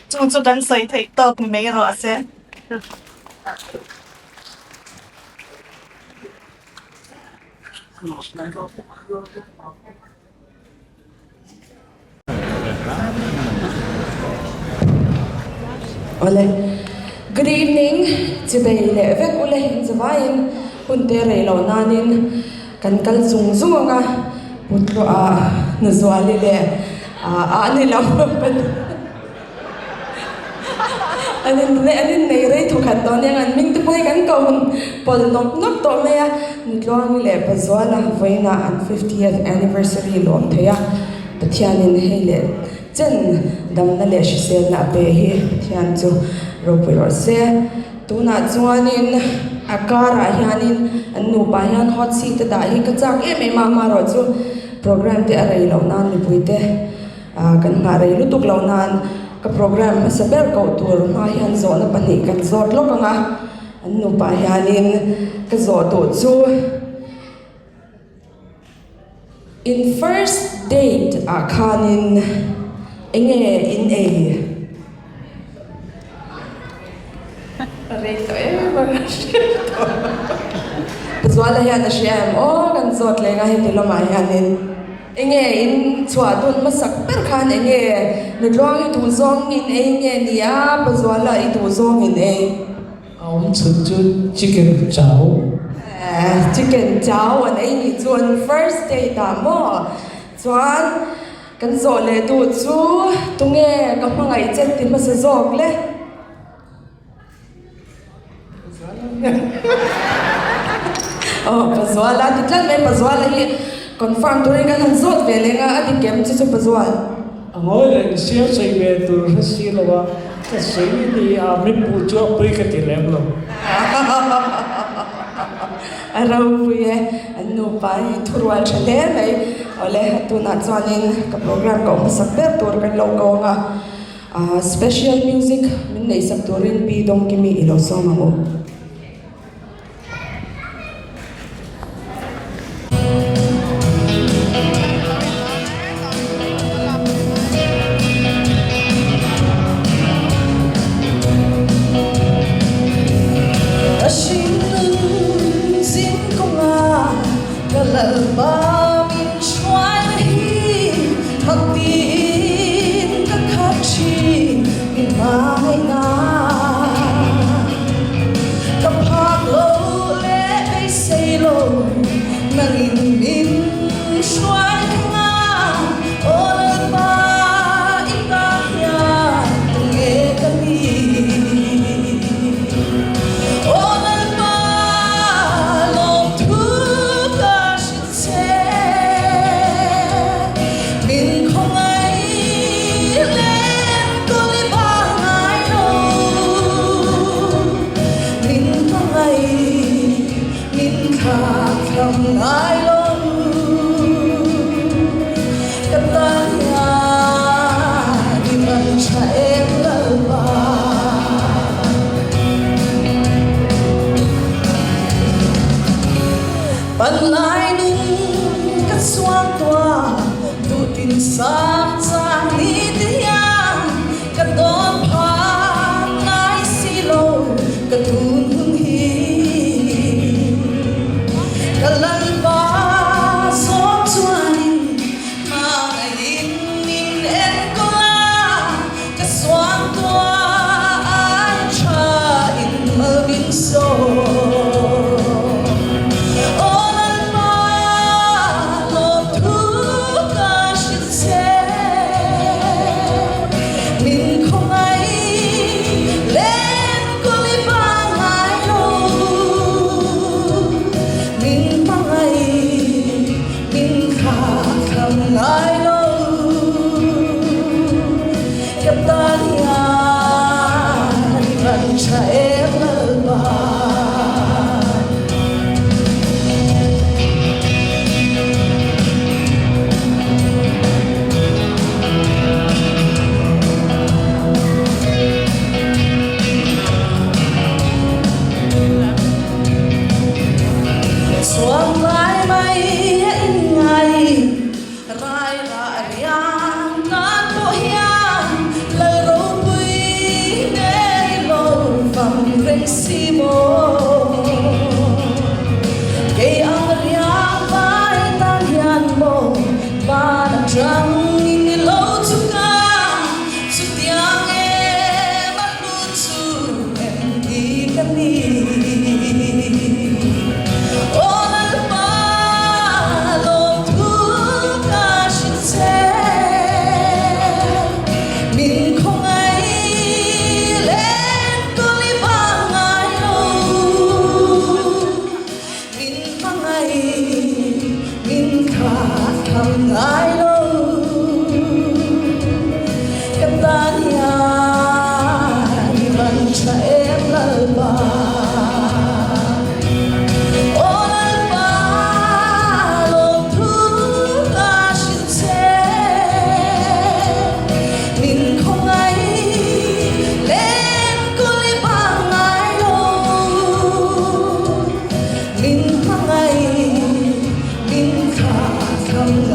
chung chu kan sai thei tok me ro ase Ole, good evening. Today le vek ule hin zavain hunte rei lo nanin kan kal zung zunga putlo na Zuala le ani lo anin nei rei thu khat don yang an ming te poi kan ko pol nok nok to me ya Tluangi le pa Zuala voina an 50th anniversary lom theya pathianin hele chen damna le shisel na pe hi thian chu ropiro se tuna chuanin akara hianin annu pa hian hot seat da hi ka chak e me ma ro chu program te arei lo nan ni puite kan nga rei lutuk lo nan ka program sa ber ko tur ma hian zo na pani kan zot lo ka nga annu pa hianin ka zo to chu in first date khanin Inneih Zuala hian a hriam o kan zawt lenga he tilama hianin enge in chhuatun masak per khan enge Tluang hi tu zawng in enge nia Zuala i tu zawng in ei Ông chụp chú chicken cháo. chicken chow an ei ni chuan first day ta mo chuan kan zawh le tu chu tunge ka hmangai chen ti ma sa zawk le Zuala ti tlan mai Zuala hi confirm turin kan han zawt ve lenga ati kem chu Zual Ngồi lên siêu xây về từ rất xí là ba. Cái xây đi mình bù cho bơi cái tiền em luôn. Arau puye anu pai thurwal chale mai ole hatuna chuanin ka program ko masak ber tur kan lo ko nga special music min nei sak turin pi dong kimi ilo so mamu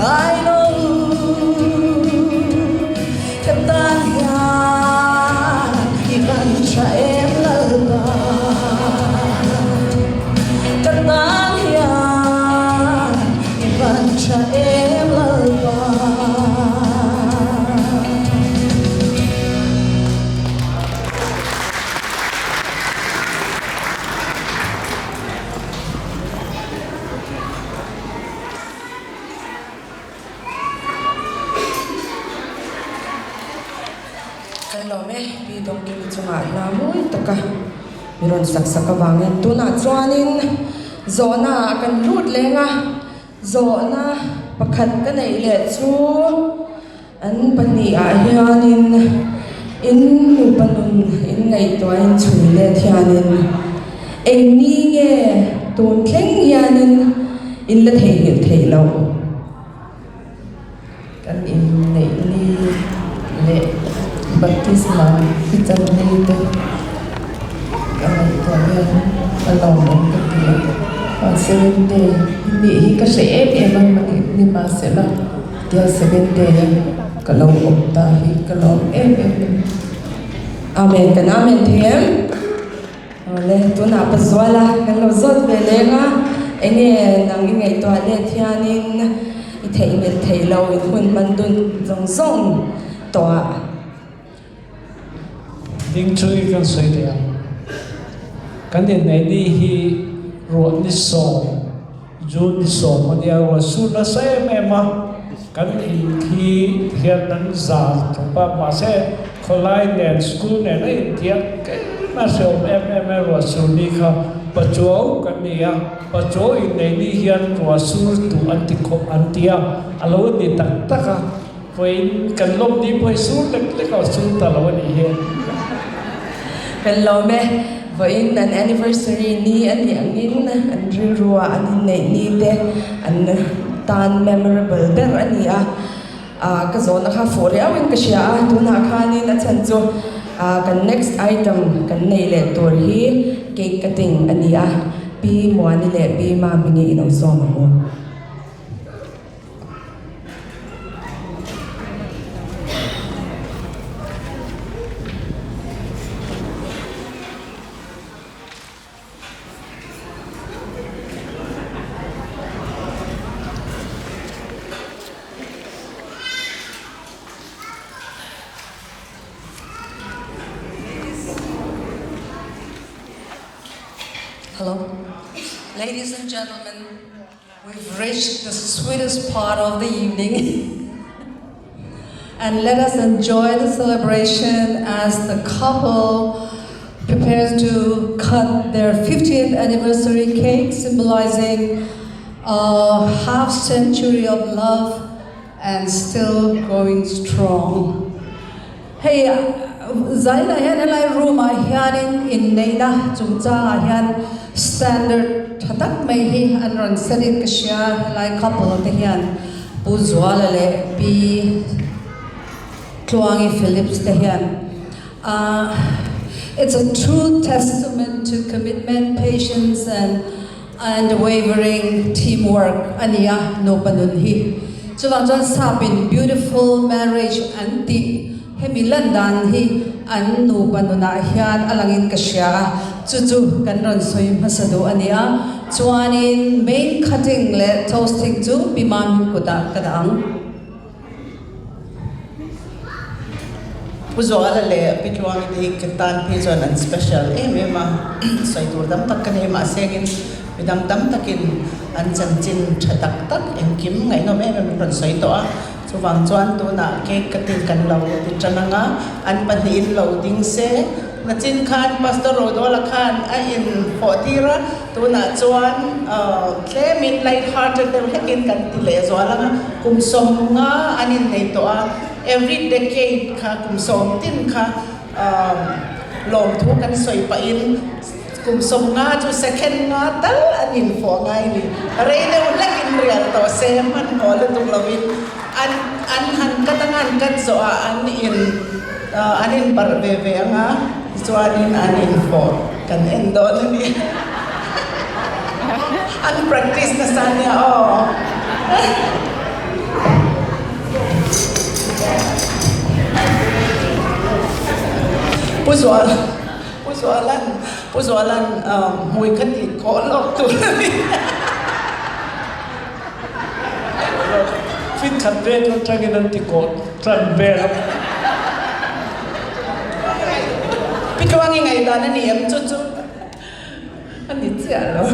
I know Lawmna pi dong ki chunga na moi taka miron sak awangin tuna chuanin zona kan lut lenga zona pakhat ka nei le chu an pani a hianin in nupanun in ngai to in chui le thianin eng ni nge ton thleng hianin in la thei lo kan in nei ni le baptisma kita ni te kan to hian along ka ti on 7 day ni hi ka se em ni ma se la dia 7 day ka lo op ta hi ka lo em amen kan amen thiam le tu na pa Zuala kan lo zot ve lenga enge nang ngai to le thianin I thei lo I hun man dun zong to ding chui kan soi dia kan den nei ni hi ro ni so jun ni so ma dia wa su la sai me ma kan hi hian nan za to pa ma se kholai nen school ne na india ke ma se em ro su ni kha pa cho kan ni ya pa cho I nei ni hian ro su tu anti ko antia alo ni tak taka poin kan lom ni poi su le ka su ta lo ni he kan Lawmna voin an anniversary ni an yangin an rirua an nei ni te an tan memorable ber ania ka zona kha fore awin ka sia tuna khani na chan chu kan next item kan nei le tor hi cake cutting ania pi moani le pi ma mini ino so ma mo Hello. Ladies and gentlemen, we've reached the sweetest part of the evening. And let us enjoy the celebration as the couple prepares to cut their 50th anniversary cake, symbolizing a half century of love and still going strong. Hey, Zaila hian helai room a hianin Inneih na chungcha a hian standard thatak mai hi an ron setin ka sia helai couple te hian pu Zuala le pi Tluangi Phillips te hian it's a true testament to commitment, patience and unwavering teamwork ania no panun hi chuwang chuan sapin beautiful marriage anti hemilan dan hi an nu panuna hian alangin ka sia chu kan ron soi masadu ania chuanin main cutting le toasting chu biman kuda kadang Zuala le pitluang di ketan pijon and special mema soi tur dam tak kan ma segin bidam dam takin an chanchin thatak tak kim ngai no me ron soi to a chuwang chuan tu na cake katin kan lo ti chananga an panin lo ding se na chin khan pastor rodola khan a in potira tu na chuan tle mit light hearted le hekin kan ti le Zuala kum som nga anin nei to a every decade kha kum som tin kha lom thu kan soi pa in kum som nga chu second nga tal anin fo ngai ni re ne ulak in real to se man hol tu lovin an han katangan kan so an in anin bar ve ve nga chuanin anin fo kan endo ni an practice na sanya Puzualan mui kati ko lok tu fit khat ve to tagin an ti ko tran ve pitluangi ngai dan ani em chu ani chia lo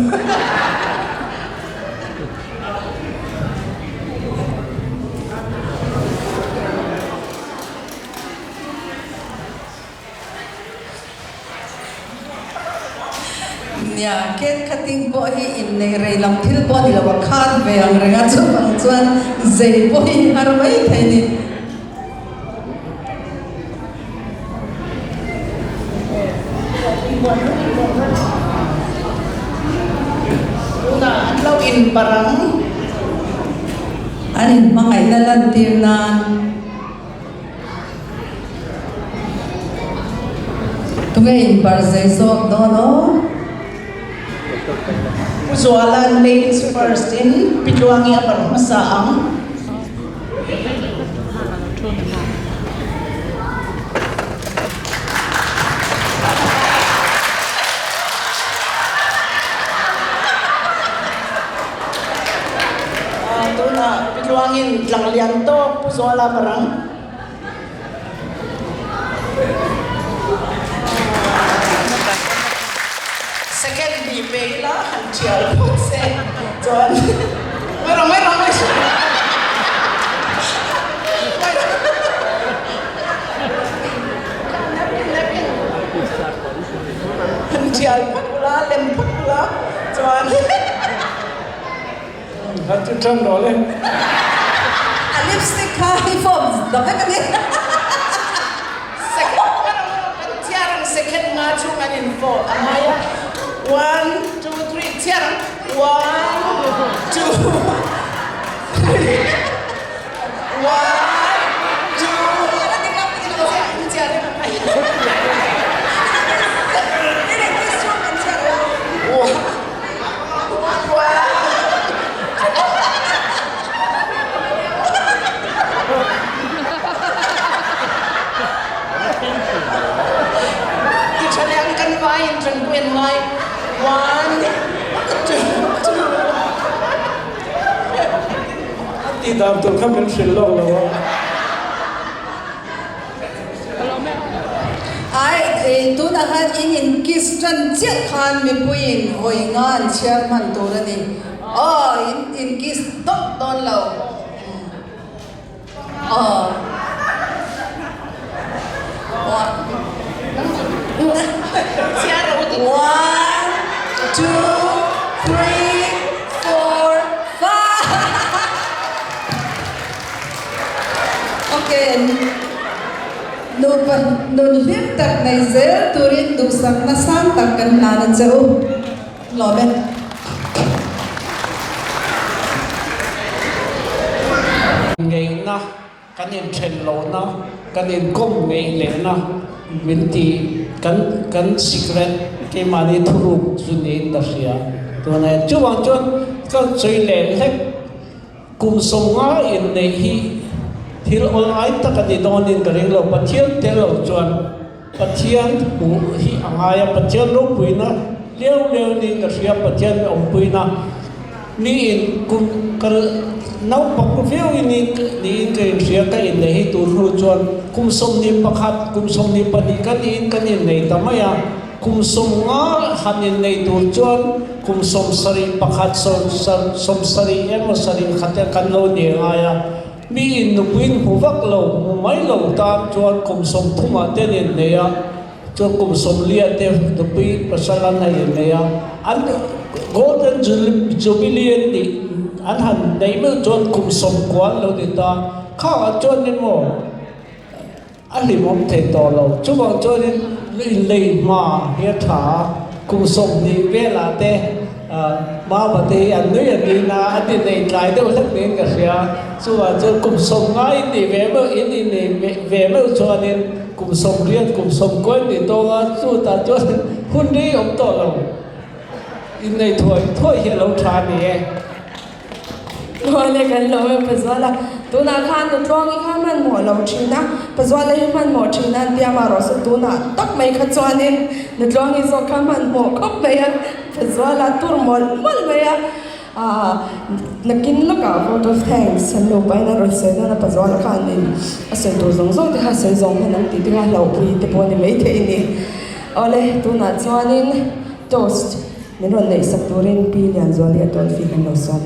Yeah, ket cutting po hi in nei rei lam thil po ni lawa khan ve ang renga chu pang chuan zei po hi har mai thai ni Una adlaw in parang anin mangai na lan tir nan tungay in barzai so no Zuala ladies first in Tluangi apar masaang. Ito na Tluangin lang lian to Zuala parang. Second di Bela hancial pose John merong hancial pula lempuk pula John Hati cang dole. lipstick ha hi forms dapat kan ni second hancial second ngacu manin fo amaya 1, 2, 3, tiarang 1, 2, 3 1, 2 Dicanangkan vain trangkuin mai 1, 2, 2 Ti dam tu kan ben sil lo lo. ai tu na han in kistan chiat khan mi puin hoi ngan chairman tu ra ni in kis dot don lo tiara uti 1, 2, 3, 4, 5 okay nun lim tak nai zel turin du sak na sang tak kan na na chau lo ben Ngay na kanin chen lo na kanin kom ngay le na minti kan secret ke mani thuru suni dasia to na chuwang chon kan choi le lek kum songa in nei hi thil ol ai ta ka di don in garing lo pathian te lo chuan pathian hu hi angaya pathian lo puina leo ni dasia pathian om puina ni in kum kar nau pakku fiu ni ke ria ka in nei tu ru chuan kum som ni pakhat kum som ni pani kan in nei tamaya kum som nga hanin nei tu chuan kum som sari pakhat som sari em sari khate kan lo ni aya mi in nu pin hu vak lo mu mai lo tam chuan kum som thuma ten in nei a chuan kum som lia te tu pi pasalan nei nei a an golden jubilee ni an han nei me chuan kum som kwan lo ni ta kha chuan ni mo an li mom the to lo chuwang chuan in lei ma he tha kum som ni vela te ma ba te an nei an ni na an ni nei tlai de lak nen ka sia chuwa chu kum som ngai ni ve mo in ni ve mo chuan in kum som rian kum som koi ni to ga chu ta chuan hun ni om to lo in nei thoi he lo tha ni Ole kan lo me pazwala tu na khan tu Tluangi khan man mo lo china pazwala hi man mo china tia ma ro so tu na tak mai kha chuanin na Tluangi so khan man mo khop mai ya pazwala tur mol mai ya nakin lo ka vote of thanks and lo pai na ro se na pazwala khan ni ase tu zong zong te ha se zong na ti ti ga lo pui te pon ni mai te ni ole tu na chuanin toast ni ron nei sak turin pi lian zoli atol fi kan lo son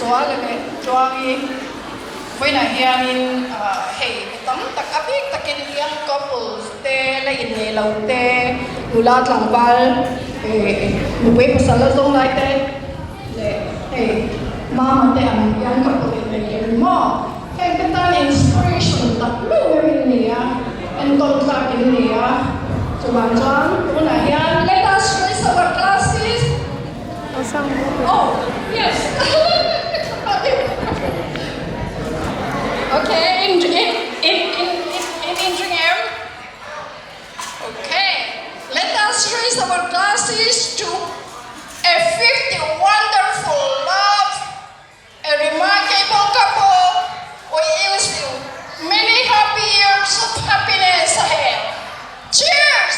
Zuala le Tluangi foi na hianin hei tam tak apik takin young couples te la in ne lo te nula tlangwal nuwe pasala zong lai te le mama te am young couple in ne mo kaya kita inspiration tak lu in ne ya and kontak in ne ya cuman una yan let us raise our glasses. Oh yes. Okay, in Inneih. Okay, let us raise our glasses to a 50 wonderful love, a remarkable couple who wish you many happy years of happiness ahead. Cheers!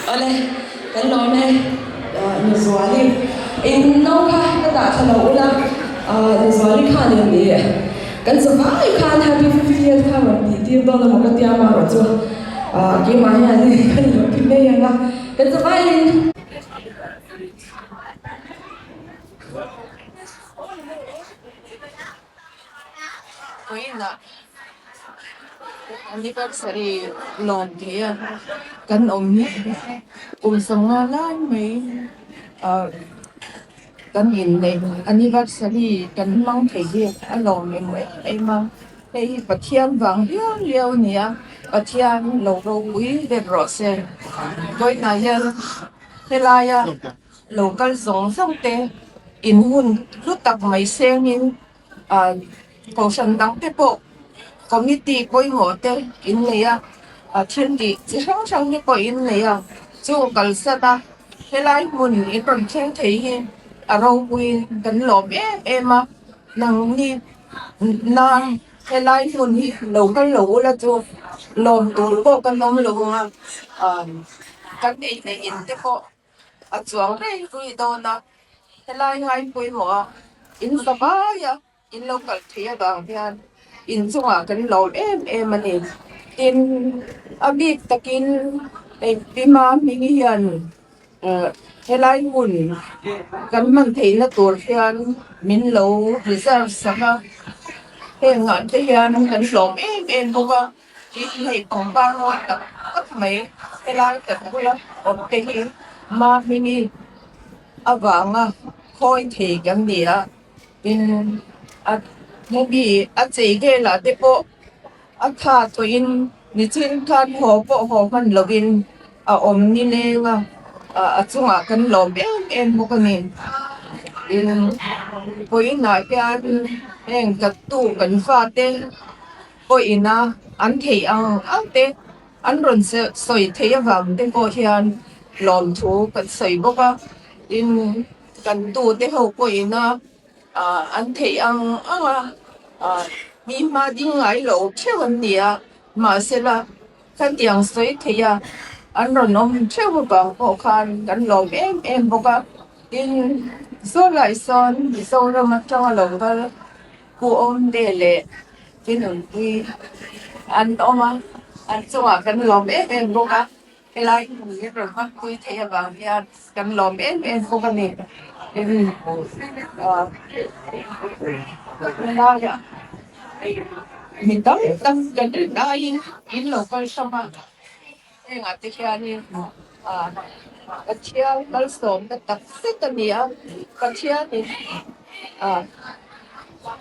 Ole, kan Lawmna ni Zuali. In nông ha, ta đã thằng nào ula, ni Zuali khan ni. Kan Zuali khan happy 50th khan mà đi tiêm đó là một cái tiêm mà rồi chứ. Cái mà hay là kan nhiều cái này nga. Kan Zuali. anniversary lon dia kan omni usanga lai mai kan in nei anniversary kan mang thei hi along mai mai ai ma ei pathian wang liao liao nia pathian lo ro ui de rose koi na ya helaya local zong song te in hun lu tak mai seng in ko san dang te po committee koi ngo te Inneih thiên địa chỉ sáng sáng như coi Inneih chú cần sa ta thế lại muốn in bằng thiên thể hiện rau quy cần lộn em nang ni na thế lại muốn hi lâu cái lâu là chú lộn tủ có cần lộn lâu cần để in thế có chuang đây quy đó na thế lại hai quy mỏ in sa ba ya in local thea bang hian in chunga kan lo em ani in abik takin pima mingi hian helai mun kan man theina tur hian min lo reserve saka henga te hian kan lo em boka ki nei pang ba ro tak mai helai ta kula om te hi ma mingi awanga khoi the kan dia in maybe chế cái là để bộ tha tụi in ni chín khan hồ man lovin ni le chung kan lom em một cái in boi na cái en cái tu kan pha te boi na an thei ang te an ron se soi thei awam te ko hian lom thu kan soi boka in kan tu te ho boi na anh thấy anh mi ma đi ngay lỗ theo anh nia mà sẽ là cái tiếng sấy thì anh rồi nó theo một bằng khó khăn cái lỗ em bốc á in số lại son số rồi mà trong lỗ cái cô ôm để lệ cái nụ quy anh ôm á anh cho cái lỗ em bốc á cái lại cái rồi mắt quy thì bằng cái lỗ em bốc cái này in Laya. Mình tâm gần đến đây in lộc coi xong mà em ngắt thì kia đi cái chia cái sớm cái tập xét cái gì cái chia thì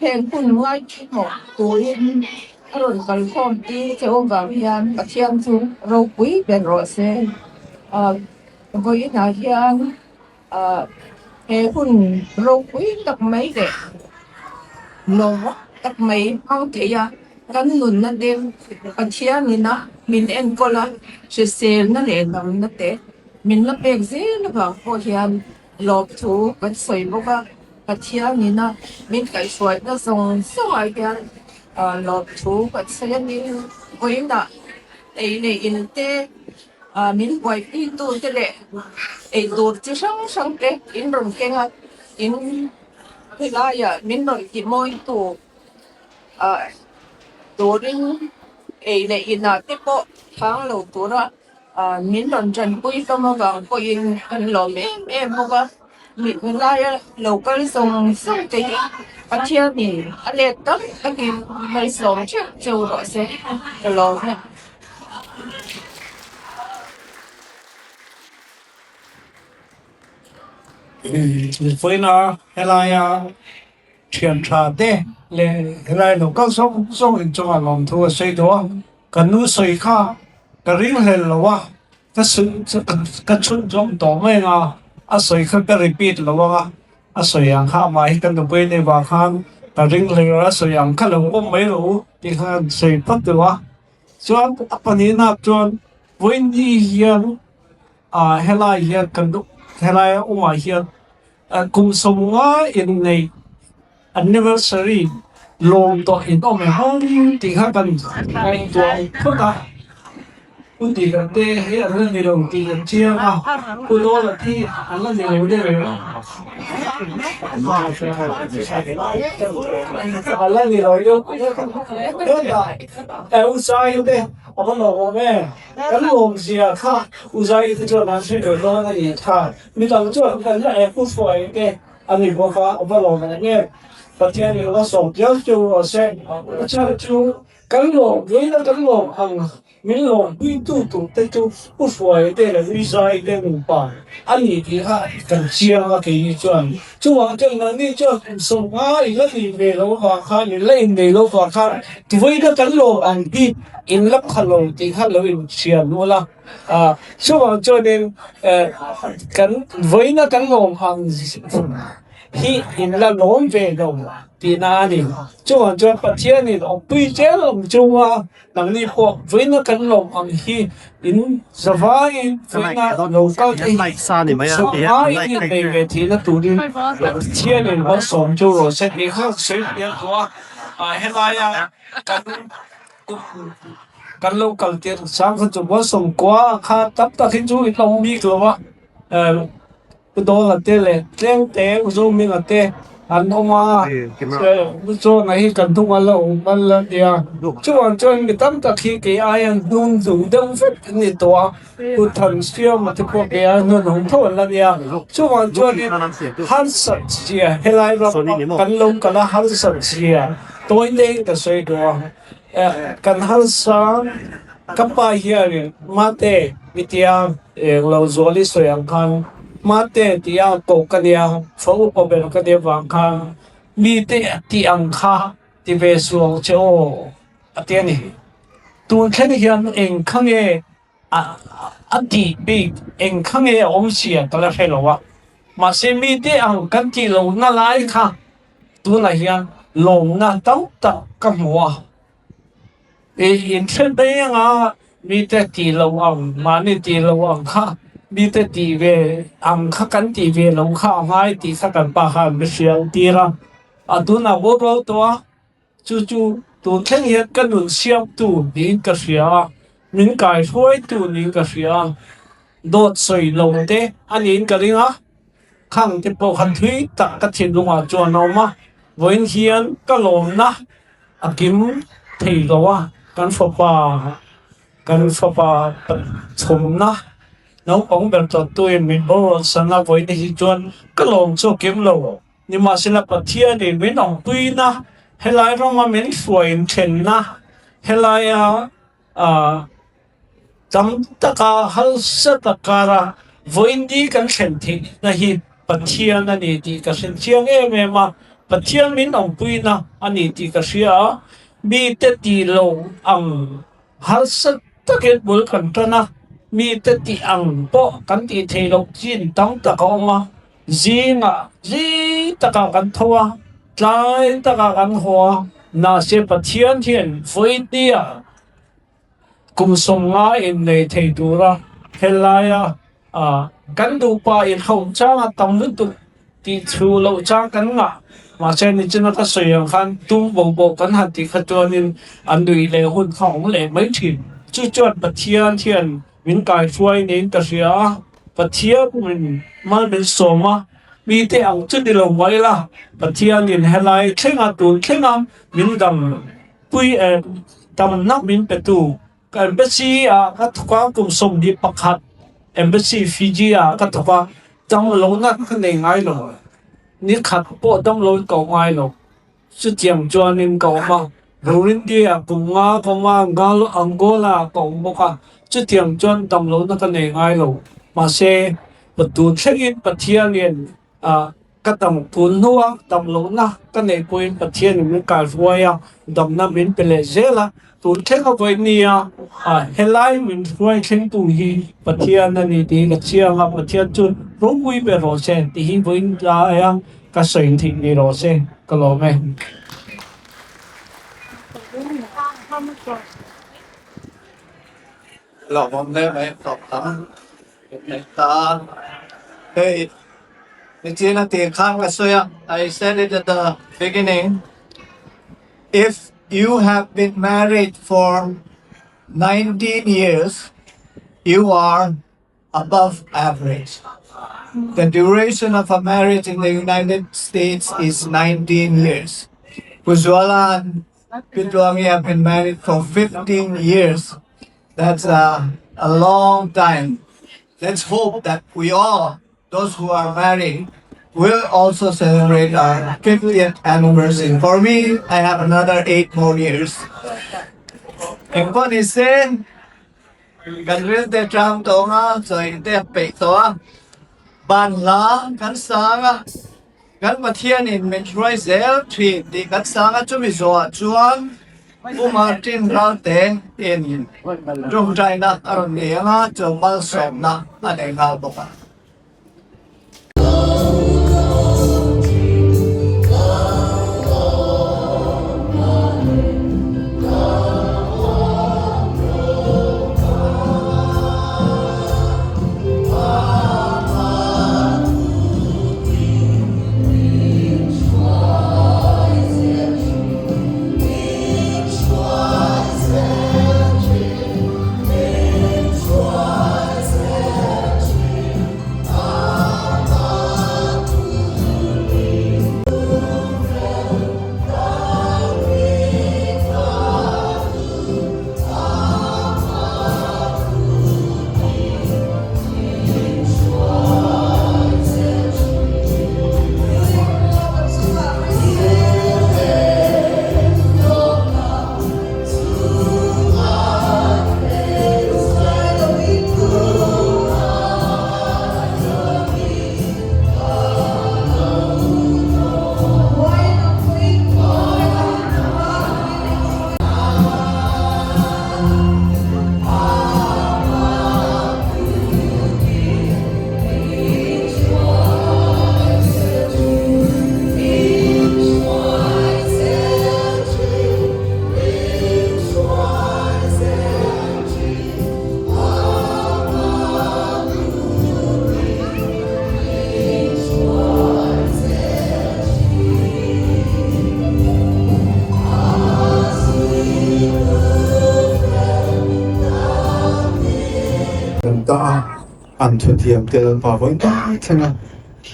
hiện kun ngay một tuổi rồi cái phong đi theo vào hiền cái chia xuống rồi quý bên rồi sẽ với nào hiền hiện kun rồi quý tập mấy đấy no tak mai mang theya kan nun na dem pathia ni na min en kola se sel na le nam na te min la pek ze na ba ko hian lop thu kan soi boka pathia ni na min kai swai na song ai hian lop thu kan se ni koin da ei ne in te min wai pi tu te le ei dur chi sang te in ron kenga in Hilaya min rồi ki moi tu tu ring le ina te po thang lo tu ra min ron jan pui to ma gang ko in kan lo em mo ga mi la local song te patia ni ale tam taki mai song chu ro se lo ne với nó hay là truyền trả thế le lại nó các sông sông hình trong lòng thua xây đó cần nu xây kha cái riêng là lo cái sự cái chuyện trong đó mấy ngà xây cái repeat lo xây ang kha mai cái đồ bên này vào khang cái riêng là xây ang kha lòng bom mấy lỗ thì khang xây phát được cho apa ni na cho với đi hiền hay là hiền cần đúng hay là ông hiền cùng sống in này anniversary long to in to me hong ti ha kan ai to ko ta u ti kan te he an ni long ti kan chia ma u lo la ti an la ni lo de ve an la ni lo yo u sai de ông lo me kan long sia kha u sai ti cho na se lo na ni tha mi tang cho kan la e fu foi ke ani bo fa ông lo me ne và theo điều nó sống giáo chú sẽ cho chú cán bộ với nó cán bộ hàng miếng lòng quy tu tới chú不phải đây là lý sai đây mình phải anh ấy thì ha cần chia cái chuyện chú hoàng chân là đi cho sống ai là thì về lâu và khai lên về lâu và khai thì với nó cán bộ anh đi in lấp khăn lòng thì khăn lâu in chia luôn là chú hoàng cho nên cán với nó cán bộ hàng hi in la lom về đâu thì na đi chú anh cho bắt chia này ông bây giờ ông chú nang đi học với nó cần lom ông hi in zavai với nó lâu cao thì zavai in về thì nó tụi đi chia này nó sống chú rồi sẽ đi học sẽ đi qua hiện tại cần lâu cần tiền sáng cái chúng nó sống quá khá tập ta khi chú ít lòng mi rồi cái đó là thế này, tiếng té của chúng mình là thế, anh ông cho này cần thông qua lâu mà là địa, chứ còn cho người ta ta khi cái ai anh luôn dùng đông phết cái này to, của thần siêu mà thì có cái nó không thôi là địa, chứ còn cho đi hắn sợ gì, hay là cần lâu cần là hắn sợ gì, tôi đây cái suy đó, cần hắn sợ cấp ba here, mà thế, bị tiang, lâu rồi đi suy ăn khăn mate tiang ko kania fo ko bel ka de wang kha mi te tiang kha ti ve suang cho atiani tu khen hian eng khange a ti bi eng khange om sia ta la phelo wa ma se mi te ang kan ti lo na lai kha tu na hian Lawmna tau ta ka mo in chen be nga mi te ti lo ang ma ni ti lo ang kha mi te ti ve ang kha kan ti ve lo kha ngai ti sa kan pa kha mi siang ti ra aduna bo ro to chu tu khen hiat kan nun siam tu ni ka sia min kai hoi tu ni ka sia dot soi lo te anin ka ringa khang te po khan thui tak ka thin lunga chuan no ma voin hian ka Lawmna akim thei lo wa kan fopa chomna nấu ống bèn tròn tôi mình bố sáng na với đi chuan cái lồng cho kiếm lầu nhưng mà xin là bát thiên thì mình ông tuy na hay lại rồi mà mình phơi trên na hay lại chấm tất cả hết tất cả ra với đi cái chân thì na hi bát thiên na đi thì cái chân chiang em mà bát thiên mình ông tuy na anh đi thì cái gì bị tết đi lâu ang hết tất cả bữa cần cho na mi te ti ang po kan ti thailok chin tang ta ka ma zi ta ka kan thoa tlai ta ka kan hoa na se pathian hian voi tia kum som nga in nei thei dura helaya kan du pa in hong chang tam lu tu ti thu lo chang kan nga mà trên thì chúng ta sử dụng khăn tung bộ cẩn thận thì khát chuan anh đuổi lệ hôn không lệ mấy chuyện chú chọn bát thiên mình cài phơi nên cái gì bát thiên mình sống mà mi te ang chút đi lòng vậy là bát thiên nên hay lại khen mình đầm nắp mình bê tu cái embassy các quan cùng sống đi bắc hạt embassy Fiji các dam lo na ka nei ngai lo ni khat po dam lo ko ngai lo su tiang chuan in ko ma Burundi bunga koma ngalo Angola ko mo ka chu tiang chuan dam lo na ka nei ngai lo ma se patun thengin pathian ka tang pun nuwa dam lo na ka nei poin pathian min ka ruaya dam na min pele zela tun theng avoi nia helai min ruai theng tu hi pathian na ni ti ka chianga pathian chu rongui be ro sen ti hi voin la yang ka sein thi ni ro sen ka lo me Lawmna may problem. Hey, I said it at the beginning. If you have been married for 19 years, you are above average. The duration of a marriage in the United States is 19 years. Zuala and Tluangi have been married for 15 years. That's a long time. Let's hope that we all, those who are married, will also celebrate our 50th anniversary. For me, I have another 8 more years. And what is saying? Gần riêng tê trang tổ ngã rồi tê bệ tổ bàn lá gắn sáng gắn mà thiên in mình rồi dễ thì gắn sáng chú bị dọa chuan Martin Ralte in trong trai na ở địa ngã cho mal sòng na anh em ngào bốc an thu thiam tel pa voi ta thenga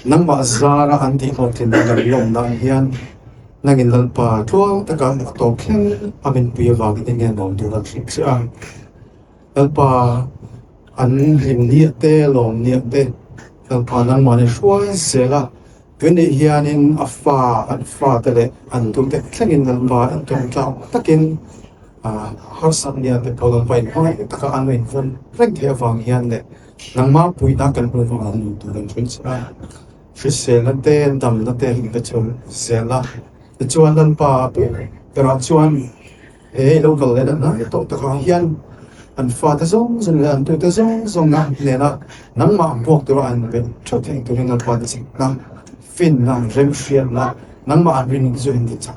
nangma zara an ti ho tin nang Lawmna hian nangin lalpa thuang taka to khleng amin pia wa ki nge nom tu rak sik sa lalpa an him ni te lom ni te lalpa nang ma ne shwai sela vene hian in afa tele an tu te thlengin lalpa an tong tau takin har sam nia te kolon pai hoi taka an wen von reng the wang hian le nangma pui ta kan pu wang an tu ran chun sa sela te dam na te hin te chum sela te chuan lan pa pe ra chuan local le na to taka hian an fa ta zong zong an tu ta zong na le na nangma bok tu an be tho theng tu ran pa ta sing na fin na rem fian na nangma an rin zu hin ti cha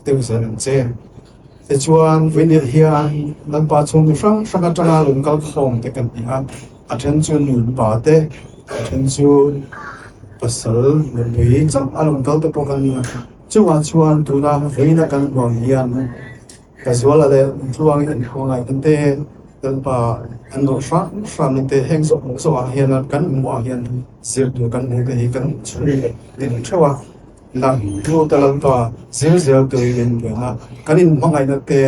te se ran che te chuan vin hian lan pa chung sang sang atanga lung kal khom te kan hian athen chu nun pa te athen chu pasal mi cham alung kal te pokan ni chuan tu na veina kan wang hian ka Zuala le Tluangi in hongai kan te lan pa an do sang te heng so a hian kan mu a hian sir tu kan mu te hi kan churi din thewa lang tu talang pa zil tu in ha kanin mangai na te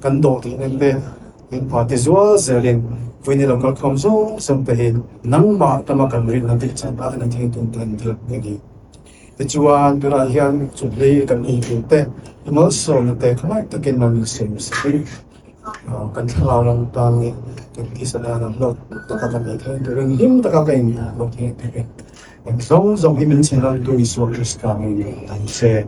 kan do ti nen te Party Zuala Zerin, when the local comes home, some pain, Namba Tamakan read and take some other thing to the Juan Durahian to play can eat them. And also, they collect again on the same street. Control on Tangi, the Kisana and Lot, the Kakamate, during him the Kakang, looking at it. And those of him in Sinan do his work is coming and say,